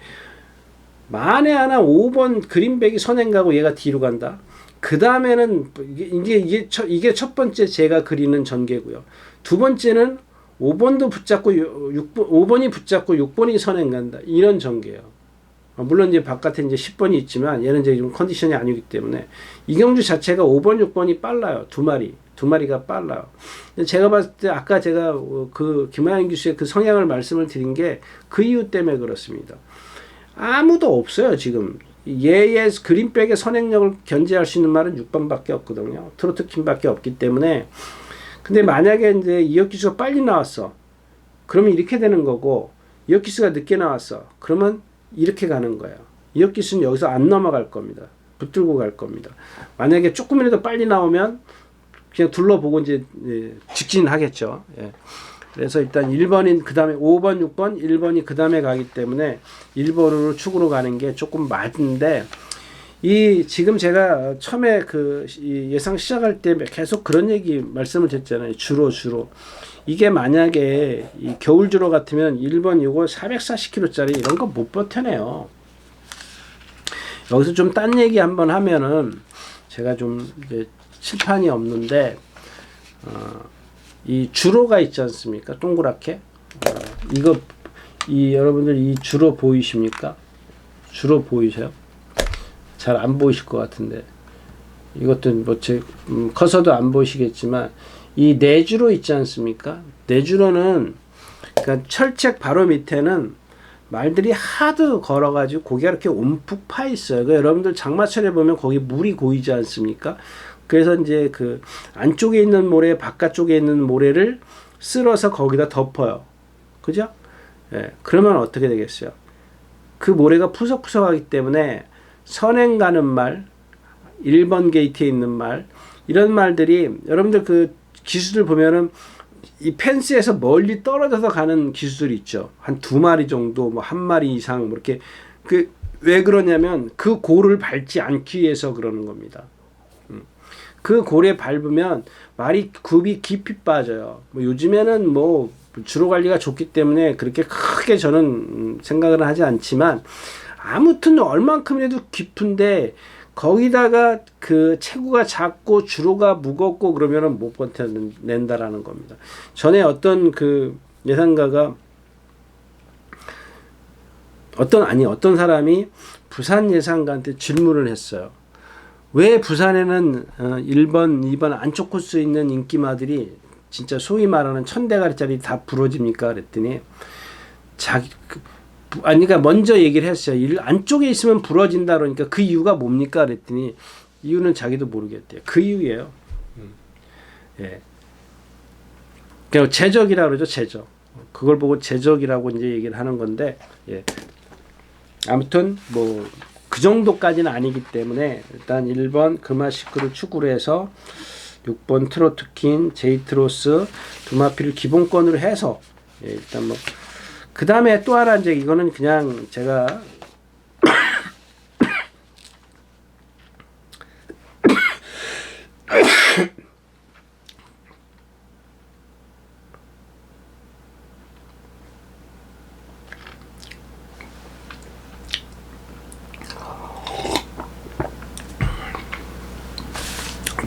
Speaker 1: 만에 하나 5번 그린백이 선행 가고 얘가 뒤로 간다. 그 다음에는 이게 첫 번째 제가 그리는 전개고요. 두 번째는 5번도 붙잡고 5번이 붙잡고 6번이 선행 간다. 이런 전개예요. 물론 이제 바깥에 이제 10번이 있지만 얘는 이제 좀 컨디션이 아니기 때문에 이경주 자체가 5번, 6번이 빨라요. 두 마리가 빨라요. 제가 봤을 때 아까 제가 그 김하영 기수의 그 성향을 말씀을 드린 게 그 이유 때문에 그렇습니다. 아무도 없어요, 지금. 얘의 그린백의 선행력을 견제할 수 있는 말은 6번밖에 없거든요. 트로트킨밖에 없기 때문에. 근데 만약에 이제 이역 기수가 빨리 나왔어. 그러면 이렇게 되는 거고, 이역 기수가 늦게 나왔어. 그러면 이렇게 가는 거예요. 이역 기수는 여기서 안 넘어갈 겁니다. 붙들고 갈 겁니다. 만약에 조금이라도 빨리 나오면 그냥 둘러보고 이제 직진하겠죠. 예. 그래서 일단 1번인 그 다음에 5번, 6번, 1번이 그 다음에 가기 때문에 1번으로 축으로 가는 게 조금 맞은데, 지금 제가 처음에 이 예상 시작할 때 계속 그런 얘기 말씀을 드렸잖아요. 주로. 이게 만약에 이 겨울 주로 같으면 1번 이거 440kg짜리 이런 거 못 버텨내요. 여기서 좀 딴 얘기 한번 하면은 제가 좀 이제 칠판이 없는데, 이 주로가 있지 않습니까? 동그랗게. 여러분들 이 주로 보이십니까? 주로 보이세요? 잘 안 보이실 것 같은데. 이것도 뭐 커서도 안 보이시겠지만, 이 내주로 있지 않습니까? 내주로는, 그러니까 철책 바로 밑에는 말들이 하도 걸어가지고 고기가 이렇게 움푹 파 있어요. 그러니까 여러분들 장마철에 보면 거기 물이 고이지 않습니까? 그래서 이제 그 안쪽에 있는 모래, 바깥쪽에 있는 모래를 쓸어서 거기다 덮어요. 그죠? 예. 그러면 어떻게 되겠어요? 그 모래가 푸석푸석하기 때문에 선행 가는 말, 1번 게이트에 있는 말, 이런 말들이 여러분들 그 기수들 보면은 이 펜스에서 멀리 떨어져서 가는 기수들이 있죠. 한 2마리 정도, 뭐 1마리 이상, 뭐 이렇게. 왜 그러냐면 그 골을 밟지 않기 위해서 그러는 겁니다. 그 골에 밟으면 말이 굽이 깊이 빠져요. 뭐 요즘에는 뭐 주로 관리가 좋기 때문에 그렇게 크게 저는 생각을 하지 않지만, 아무튼 얼만큼이라도 깊은데 거기다가 그 체구가 작고 주로가 무겁고 그러면은 못 버텨낸다라는 겁니다. 전에 어떤 그 예상가가 어떤 사람이 부산 예상가한테 질문을 했어요. 왜 부산에는 1번, 2번 안쪽 코스에 있는 인기마들이 진짜 소위 말하는 1000대가리짜리 다 부러집니까? 그랬더니 그러니까 먼저 얘기를 했어요. 안쪽에 있으면 부러진다 그러니까 그 이유가 뭡니까? 그랬더니 이유는 자기도 모르겠대요. 그 이유예요. 예. 그냥 제적이라고 그러죠. 제적. 그걸 보고 제적이라고 이제 얘기를 하는 건데, 예. 아무튼 뭐 그 정도까지는 아니기 때문에 일단 1번 금화시크를 축으로 해서 6번 트로트킨, 제이트로스, 두마피를 기본권으로 해서, 예, 일단 뭐 그 다음에 또 하나 이제 이거는 그냥 제가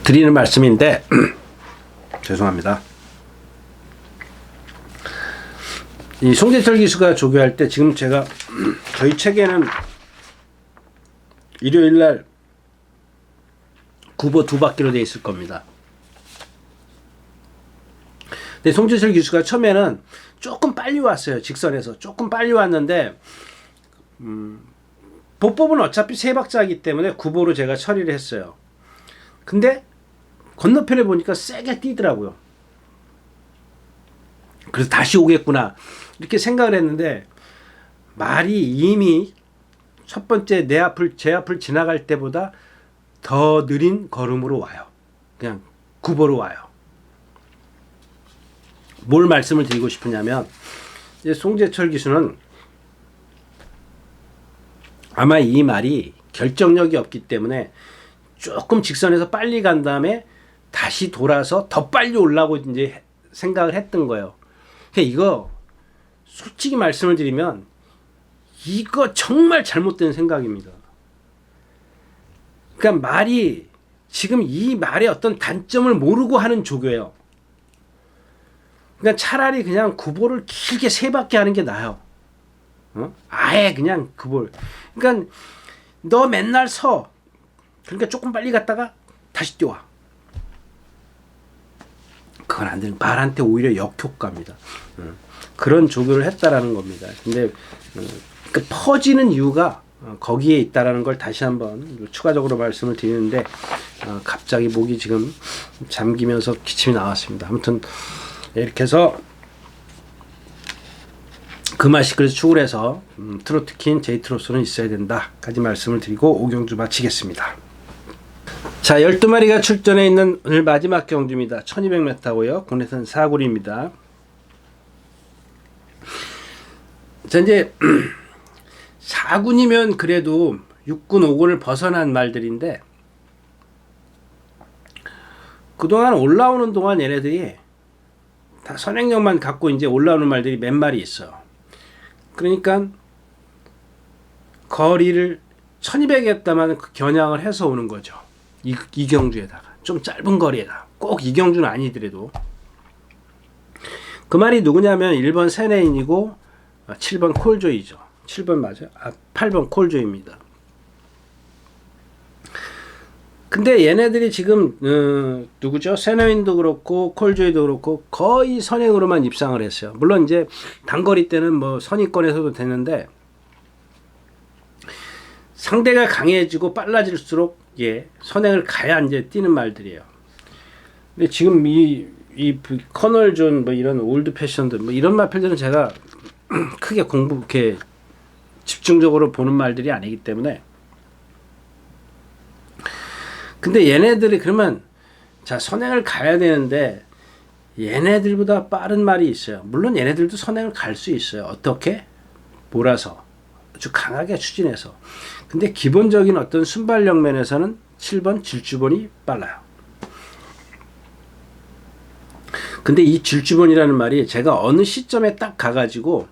Speaker 1: 드리는 말씀인데 죄송합니다. 이 송재철 기수가 조교할 때 지금 제가 저희 책에는 일요일날 구보 2바퀴로 되어 있을 겁니다. 근데 송재철 기수가 처음에는 조금 빨리 왔어요. 직선에서 조금 빨리 왔는데 보법은 어차피 세 박자이기 때문에 9보로 제가 처리를 했어요. 근데 건너편에 보니까 세게 뛰더라고요. 그래서 다시 오겠구나 이렇게 생각을 했는데 말이 이미 첫 번째 제 앞을 지나갈 때보다 더 느린 걸음으로 와요. 그냥 9보로 와요. 뭘 말씀을 드리고 싶으냐면 이제 송재철 기수는 아마 이 말이 결정력이 없기 때문에 조금 직선에서 빨리 간 다음에 다시 돌아서 더 빨리 오려고 이제 생각을 했던 거예요. 그러니까 이거 솔직히 말씀을 드리면 이거 정말 잘못된 생각입니다. 그러니까 말이 지금 이 말의 어떤 단점을 모르고 하는 조교예요. 그러니까 차라리 그냥 9보를 길게 세 바퀴 하는 게 나아요. 아예 그냥 9보. 그러니까 너 맨날 서. 그러니까 조금 빨리 갔다가 다시 뛰어와. 그건 안 되는. 말한테 오히려 역효과입니다. 그런 조교를 했다라는 겁니다. 근데 그 퍼지는 이유가 거기에 있다라는 걸 다시 한번 추가적으로 말씀을 드리는데 갑자기 목이 지금 잠기면서 기침이 나왔습니다. 아무튼 이렇게 해서 그 맛이 그래서 추구를 해서 트로트 킨 제이트로스는 있어야 된다까지 말씀을 드리고 오경주 마치겠습니다. 자, 12마리가 출전해 있는 오늘 마지막 경주입니다. 1200m고요. 국내선 4굴입니다. 자, 이제 4군이면 그래도 6군, 5군을 벗어난 말들인데 그동안 올라오는 동안 얘네들이 다 선행력만 갖고 이제 올라오는 말들이 몇 마리 있어요. 그러니까 거리를 1200에다만 겨냥을 해서 오는 거죠. 이 경주에다가 좀 짧은 거리에다 꼭 이 경주는 아니더라도 그 말이 누구냐면 1번 세네인이고 7번 콜조이죠. 7번 맞아요? 8번 콜조입니다. 근데 얘네들이 지금 누구죠? 세네인도 그렇고 콜조이도 그렇고 거의 선행으로만 입상을 했어요. 물론 이제 단거리 때는 뭐 선입권에서도 되는데 상대가 강해지고 빨라질수록 선행을 가야 이제 뛰는 말들이에요. 근데 지금 이 커널 존 뭐 이런 올드 패션들 뭐 이런 말들은 제가 크게 이렇게 집중적으로 보는 말들이 아니기 때문에. 근데 얘네들이 그러면 자 선행을 가야 되는데 얘네들보다 빠른 말이 있어요. 물론 얘네들도 선행을 갈 수 있어요. 어떻게? 몰아서 아주 강하게 추진해서. 근데 기본적인 어떤 순발력 면에서는 7번 질주본이 빨라요. 근데 이 질주본이라는 말이 제가 어느 시점에 딱 가가지고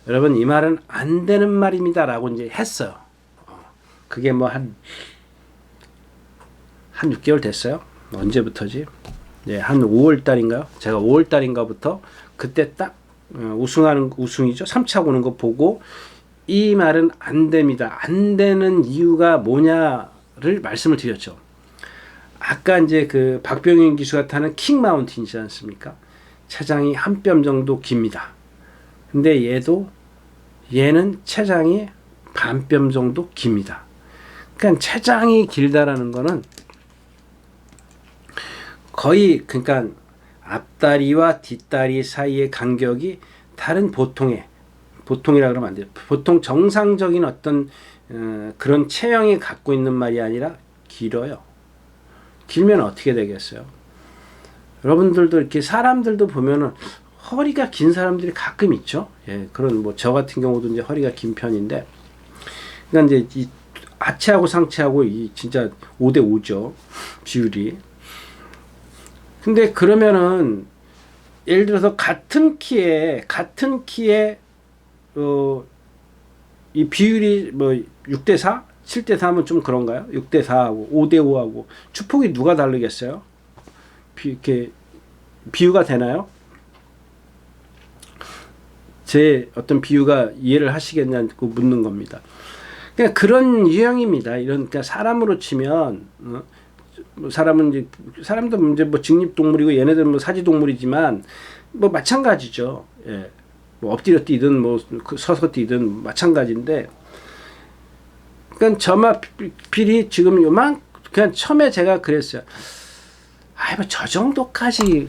Speaker 1: 여러분 이 말은 안 되는 말입니다 라고 이제 했어요. 그게 뭐 한 6개월 됐어요. 언제부터지? 네, 한 5월 달인가요? 제가 5월 달인가부터 그때 딱 우승이죠. 3차 오는 거 보고 이 말은 안 됩니다. 안 되는 이유가 뭐냐를 말씀을 드렸죠. 아까 이제 그 박병인 기수가 타는 킹마운틴이지 않습니까? 체장이 한 뼘 정도 깁니다. 근데 얘는 체장이 반 뼘 정도 깁니다. 그러니까 체장이 길다라는 거는 거의 그러니까 앞다리와 뒷다리 사이의 간격이 다른 보통이라 그러면 안 돼요. 보통 정상적인 어떤 그런 체형이 갖고 있는 말이 아니라 길어요. 길면 어떻게 되겠어요? 여러분들도 이렇게 사람들도 보면은 허리가 긴 사람들이 가끔 있죠. 예, 그런 뭐 저 같은 경우도 이제 허리가 긴 편인데, 그러니까 이제 이 하체하고 상체하고 이 진짜 5대 5죠 비율이. 근데 그러면은 예를 들어서 같은 키에 이 비율이 뭐 6대 4, 7대 4 하면 좀 그런가요? 6대 4하고 5대 5하고 축폭이 누가 다르겠어요? 이렇게 비유가 되나요? 제 어떤 비유가 이해를 하시겠냐고 묻는 겁니다. 그냥 그런 유형입니다. 이런 그러니까 사람으로 치면 사람은 이제 사람도 이제 뭐 직립동물이고 얘네들은 뭐 사지동물이지만 뭐 마찬가지죠. 예. 뭐 엎드려 뛰든 뭐 서서 뛰든 마찬가지인데, 그러니까 저 마필이 지금 요만 그냥 처음에 제가 그랬어요. 아, 뭐 저 정도까지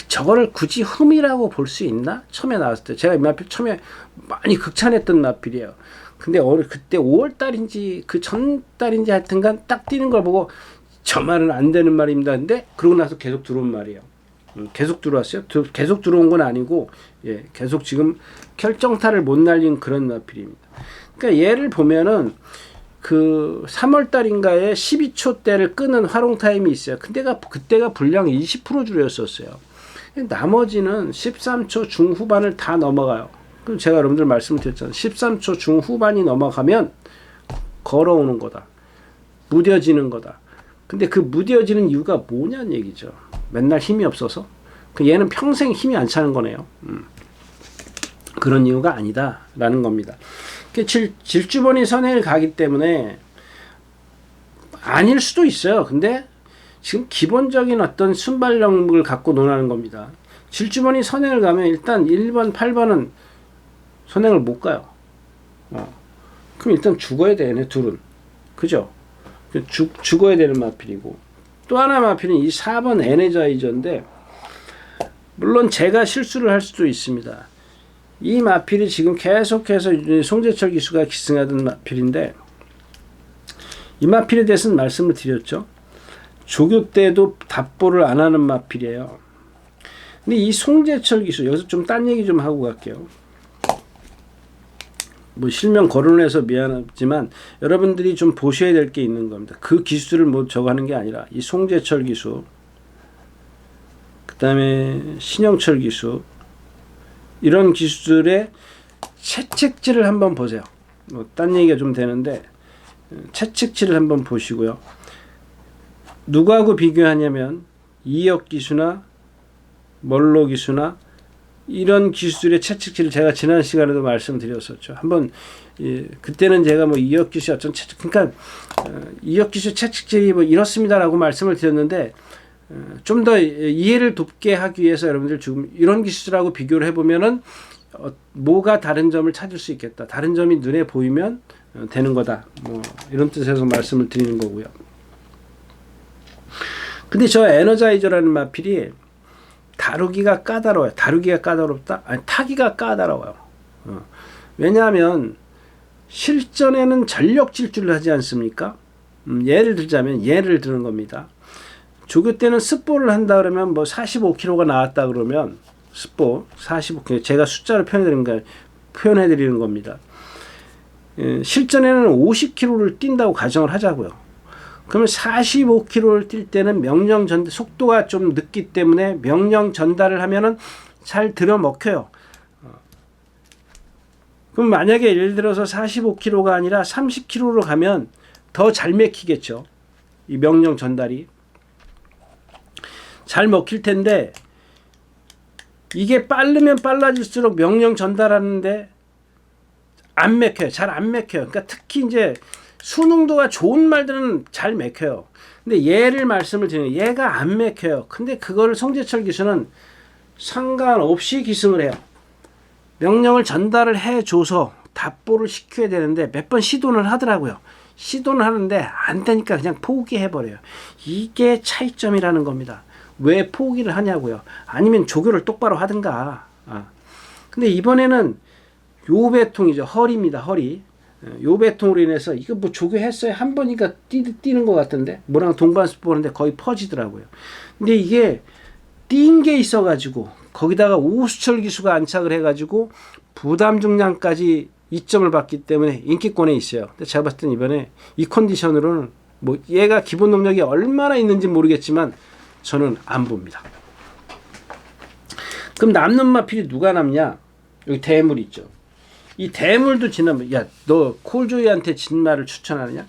Speaker 1: 저거를 굳이 흠이라고 볼 수 있나? 처음에 나왔을 때 제가 이 마필 처음에 많이 극찬했던 마필이에요. 근데 그때 5월달인지 그 전달인지 하여튼간 딱 뛰는 걸 보고 저 말은 안 되는 말입니다. 근데 그러고 나서 계속 들어온 말이에요. 계속 들어왔어요. 계속 들어온 건 아니고, 예, 계속 지금 결정타를 못 날린 그런 마필입니다. 그러니까 얘를 보면은 그 3월 달인가에 12초 대를 끄는 활용 타임이 있어요. 그때가 분량 20% 줄였었어요. 나머지는 13초 중후반을 다 넘어가요. 그럼 제가 여러분들 말씀을 드렸잖아요. 13초 중후반이 넘어가면 걸어오는 거다. 무뎌지는 거다. 근데 그 무뎌지는 이유가 뭐냐는 얘기죠. 맨날 힘이 없어서. 얘는 평생 힘이 안 차는 거네요. 그런 이유가 아니다라는 겁니다. 질주번이 선행을 가기 때문에 아닐 수도 있어요. 근데 지금 기본적인 어떤 순발력을 갖고 논하는 겁니다. 질주번이 선행을 가면 일단 1번, 8번은 선행을 못 가요. 그럼 일단 죽어야 되네, 둘은. 그죠? 죽어야 되는 마필이고. 또 하나 마필은 이 4번 에너자이저인데, 물론 제가 실수를 할 수도 있습니다. 이 마필이 지금 계속해서 송재철 기수가 기승하던 마필인데, 이 마필에 대해서는 말씀을 드렸죠. 조교 때도 답보를 안 하는 마필이에요. 근데 이 송재철 기수, 여기서 좀 딴 얘기 좀 하고 갈게요. 뭐 실명 거론해서 미안하지만 여러분들이 좀 보셔야 될 게 있는 겁니다. 그 기수를 뭐 저거 하는 게 아니라 이 송재철 기수, 그 다음에 신영철 기수, 이런 기수들의 채찍질을 한번 보세요. 뭐 딴 얘기가 좀 되는데 채찍질을 한번 보시고요. 누구하고 비교하냐면 이역 기수나 멀로 기수나 이런 기수들의 채찍질을 제가 지난 시간에도 말씀드렸었죠. 한번 그때는 제가 뭐 이역 기수 어떤 채찍, 그러니까 이역 기수 채찍질이 뭐 이렇습니다라고 말씀을 드렸는데, 좀 더 이해를 돕게 하기 위해서 여러분들 지금 이런 기수들하고 비교를 해보면은 뭐가 다른 점을 찾을 수 있겠다. 다른 점이 눈에 보이면 되는 거다. 뭐 이런 뜻에서 말씀을 드리는 거고요. 근데 저 에너자이저라는 마필이 다루기가 까다로워요. 다루기가 까다롭다? 아니, 타기가 까다로워요. 왜냐하면 실전에는 전력 질주를 하지 않습니까? 예를 드는 겁니다. 조교 때는 습보를 한다 그러면 뭐 45kg가 나왔다 그러면 습보 45kg, 제가 숫자를 표현해드리는 겁니다. 실전에는 50kg를 뛴다고 가정을 하자고요. 그러면 45km를 뛸 때는 명령 전달, 속도가 좀 늦기 때문에 명령 전달을 하면은 잘 들어먹혀요. 그럼 만약에 예를 들어서 45km가 아니라 30km로 가면 더 잘 먹히겠죠. 이 명령 전달이. 잘 먹힐 텐데, 이게 빠르면 빨라질수록 명령 전달하는데 안 먹혀요. 잘 안 먹혀요. 그러니까 특히 이제 수능도가 좋은 말들은 잘 맥혀요. 근데 얘를 말씀을 드리면 얘가 안 맥혀요. 근데 그거를 송재철 기수는 상관없이 기승을 해요. 명령을 전달을 해줘서 답보를 시켜야 되는데 몇 번 시도는 하더라고요. 시도는 하는데 안 되니까 그냥 포기해버려요. 이게 차이점이라는 겁니다. 왜 포기를 하냐고요. 아니면 조교를 똑바로 하든가. 근데 이번에는 요배통이죠. 허리입니다. 허리. 요배통으로 인해서 이거 뭐 조교했어요. 한 번이니까 뛰는 것 같은데 뭐랑 동반수 보는데 거의 퍼지더라고요. 근데 이게 뛴 게 있어가지고 거기다가 오수철 기수가 안착을 해가지고 부담 중량까지 2점을 받기 때문에 인기권에 있어요. 근데 제가 봤을 땐 이번에 이 컨디션으로는 뭐 얘가 기본 능력이 얼마나 있는지 모르겠지만 저는 안 봅니다. 그럼 남는 마필이 누가 남냐? 여기 대물 있죠. 이 대물도 지나면, 야, 너 콜조이한테 진 말을 추천하느냐?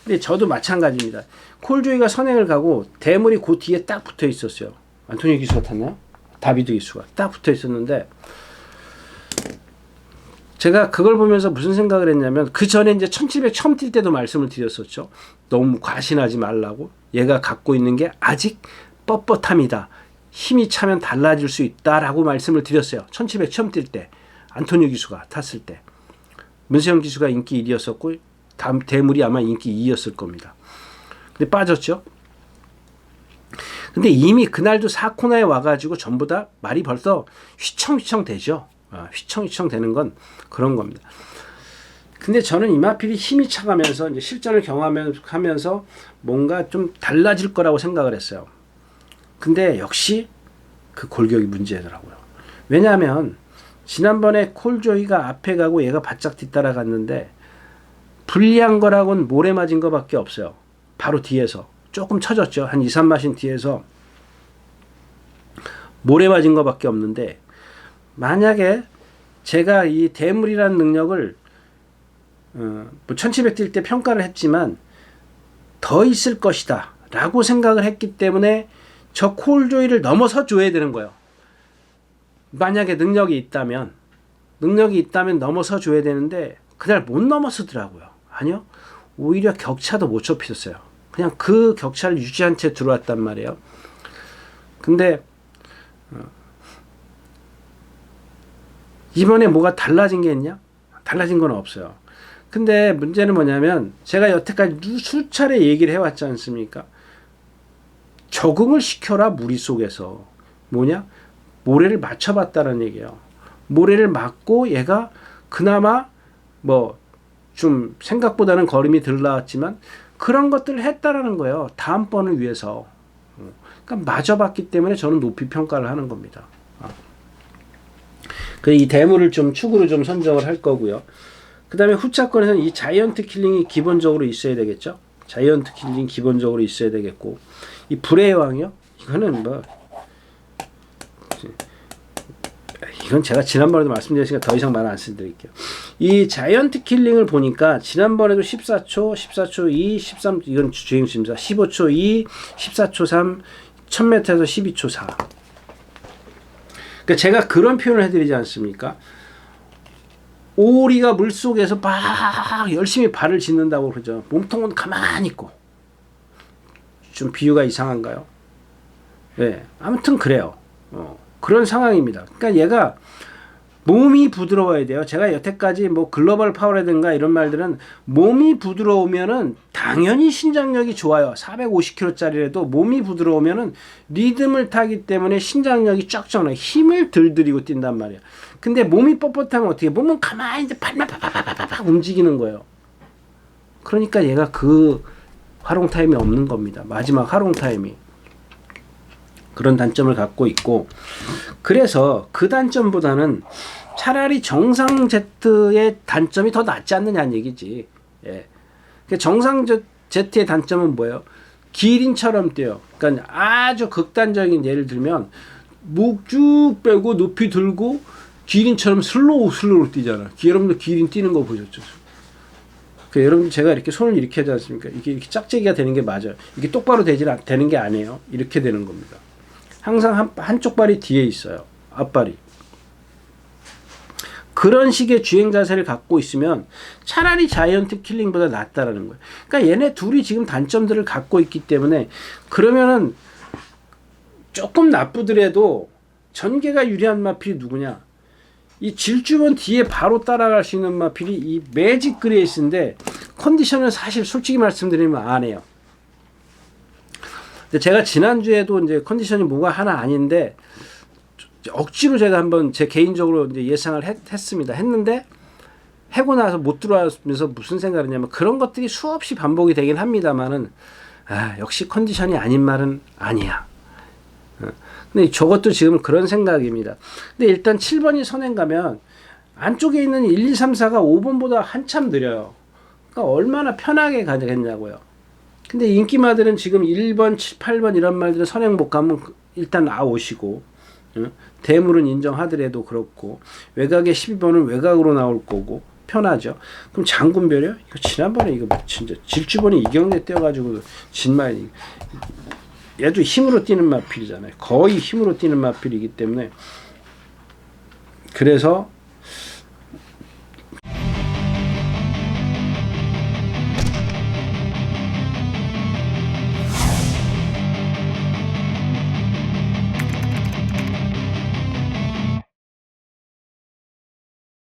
Speaker 1: 근데 저도 마찬가지입니다. 콜조이가 선행을 가고 대물이 그 뒤에 딱 붙어 있었어요. 안토니오 기수가 탔나요? 다비드 기수가 딱 붙어 있었는데, 제가 그걸 보면서 무슨 생각을 했냐면, 그 전에 이제 1700 처음 뛸 때도 말씀을 드렸었죠. 너무 과신하지 말라고. 얘가 갖고 있는 게 아직 뻣뻣함이다. 힘이 차면 달라질 수 있다라고 말씀을 드렸어요. 1700 처음 뛸 때 안토니오 기수가 탔을 때 문세영 기수가 인기 1위였었고 다음 대물이 아마 인기 2위였을 겁니다. 근데 빠졌죠. 근데 이미 그날도 4코너에 와가지고 전부 다 말이 벌써 휘청휘청 되죠. 휘청휘청 되는 건 그런 겁니다. 근데 저는 이마필이 힘이 차가면서 이제 실전을 경험하면서 뭔가 좀 달라질 거라고 생각을 했어요. 근데 역시 그 골격이 문제더라고요. 왜냐하면 지난번에 콜조이가 앞에 가고 얘가 바짝 뒤따라 갔는데 불리한 거라고는 모래 맞은 거밖에 없어요. 바로 뒤에서 조금 쳐졌죠. 한 2, 3마신 뒤에서 모래 맞은 거밖에 없는데 만약에 제가 이 대물이라는 능력을 1700 뛸 때 평가를 했지만 더 있을 것이다 라고 생각을 했기 때문에 저 콜조이를 넘어서 줘야 되는 거예요. 만약에 능력이 있다면 넘어서 줘야 되는데 그날 못 넘어서더라고요. 아니요. 오히려 격차도 못 좁혔어요. 그냥 그 격차를 유지한 채 들어왔단 말이에요. 근데 이번에 뭐가 달라진 게 있냐? 달라진 건 없어요. 근데 문제는 뭐냐면 제가 여태까지 수차례 얘기를 해왔지 않습니까? 적응을 시켜라 무리 속에서. 뭐냐? 모래를 맞춰봤다는 얘기예요. 모래를 맞고 얘가 그나마 뭐 좀 생각보다는 걸음이 덜 나왔지만 그런 것들을 했다라는 거예요. 다음번을 위해서. 그러니까 맞아봤기 때문에 저는 높이 평가를 하는 겁니다. 이 대물을 좀 축으로 좀 선정을 할 거고요. 그 다음에 후차권에서는 이 자이언트 킬링이 기본적으로 있어야 되겠죠. 자이언트 킬링 기본적으로 있어야 되겠고, 이 불의 왕이요? 이거는 뭐 이건 제가 지난번에도 말씀드렸으니까 더 이상 말 안 드릴게요. 이 자이언트 킬링을 보니까 지난번에도 14초, 14초 2, 13, 이건 주행수입니다. 15초 2, 14초 3, 1000m에서 12초 4. 그러니까 제가 그런 표현을 해드리지 않습니까? 오리가 물속에서 막 열심히 발을 짚는다고 그러죠. 몸통은 가만히 있고. 좀 비유가 이상한가요? 네, 아무튼 그래요. 그런 상황입니다. 그러니까 얘가 몸이 부드러워야 돼요. 제가 여태까지 뭐 글로벌 파워라든가 이런 말들은 몸이 부드러우면은 당연히 신장력이 좋아요. 450kg짜리라도 몸이 부드러우면은 리듬을 타기 때문에 신장력이 쫙쫙 나요. 힘을 덜 들이고 뛴단 말이에요. 근데 몸이 뻣뻣하면 어떻게 해? 몸은 가만히 이제 발만 팍팍팍팍 움직이는 거예요. 그러니까 얘가 그 활용 타임이 없는 겁니다. 마지막 활용 타임이. 그런 단점을 갖고 있고, 그래서 그 단점보다는 차라리 정상 제트의 단점이 더 낫지 않느냐는 얘기지. 예. 정상 제트의 단점은 뭐예요? 기린처럼 뛰어요. 그러니까 아주 극단적인 예를 들면 목 쭉 빼고 높이 들고 기린처럼 슬로우로 뛰잖아. 여러분들 기린 뛰는 거 보셨죠? 여러분 제가 이렇게 손을 이렇게 하지 않습니까? 이게 이렇게 짝재기가 되는 게 맞아요. 이게 똑바로 되는 게 아니에요. 이렇게 되는 겁니다. 항상 한쪽 발이 뒤에 있어요. 앞발이. 그런 식의 주행 자세를 갖고 있으면 차라리 자이언트 킬링보다 낫다라는 거예요. 그러니까 얘네 둘이 지금 단점들을 갖고 있기 때문에, 그러면은 조금 나쁘더라도 전개가 유리한 마필이 누구냐? 이 질주번 뒤에 바로 따라갈 수 있는 마필이 이 매직 그레이스인데, 컨디션은 사실 솔직히 말씀드리면 안 해요. 근데 제가 지난주에도 이제 컨디션이 뭐가 하나 아닌데 억지로 제가 한번 제 개인적으로 이제 예상을 했습니다. 했는데 해고 나서 못 들어와면서 무슨 생각을 했냐면, 그런 것들이 수없이 반복이 되긴 합니다만은 역시 컨디션이 아닌 말은 아니야. 근데 저것도 지금 그런 생각입니다. 근데 일단 7번이 선행 가면 안쪽에 있는 1, 2, 3, 4가 5번보다 한참 느려요. 그러니까 얼마나 편하게 가겠냐고요. 근데 인기마들은 지금 1번, 7, 8번 이런 말들은 선행 못 가면 일단 아웃이고, 대물은 인정하더라도 그렇고, 외곽에 12번은 외곽으로 나올 거고 편하죠. 그럼 장군별이요? 이거 지난번에 이거 진짜 질주번이 이경대 떼어가지고 진말, 얘도 힘으로 뛰는 마필이잖아요. 거의 힘으로 뛰는 마필이기 때문에, 그래서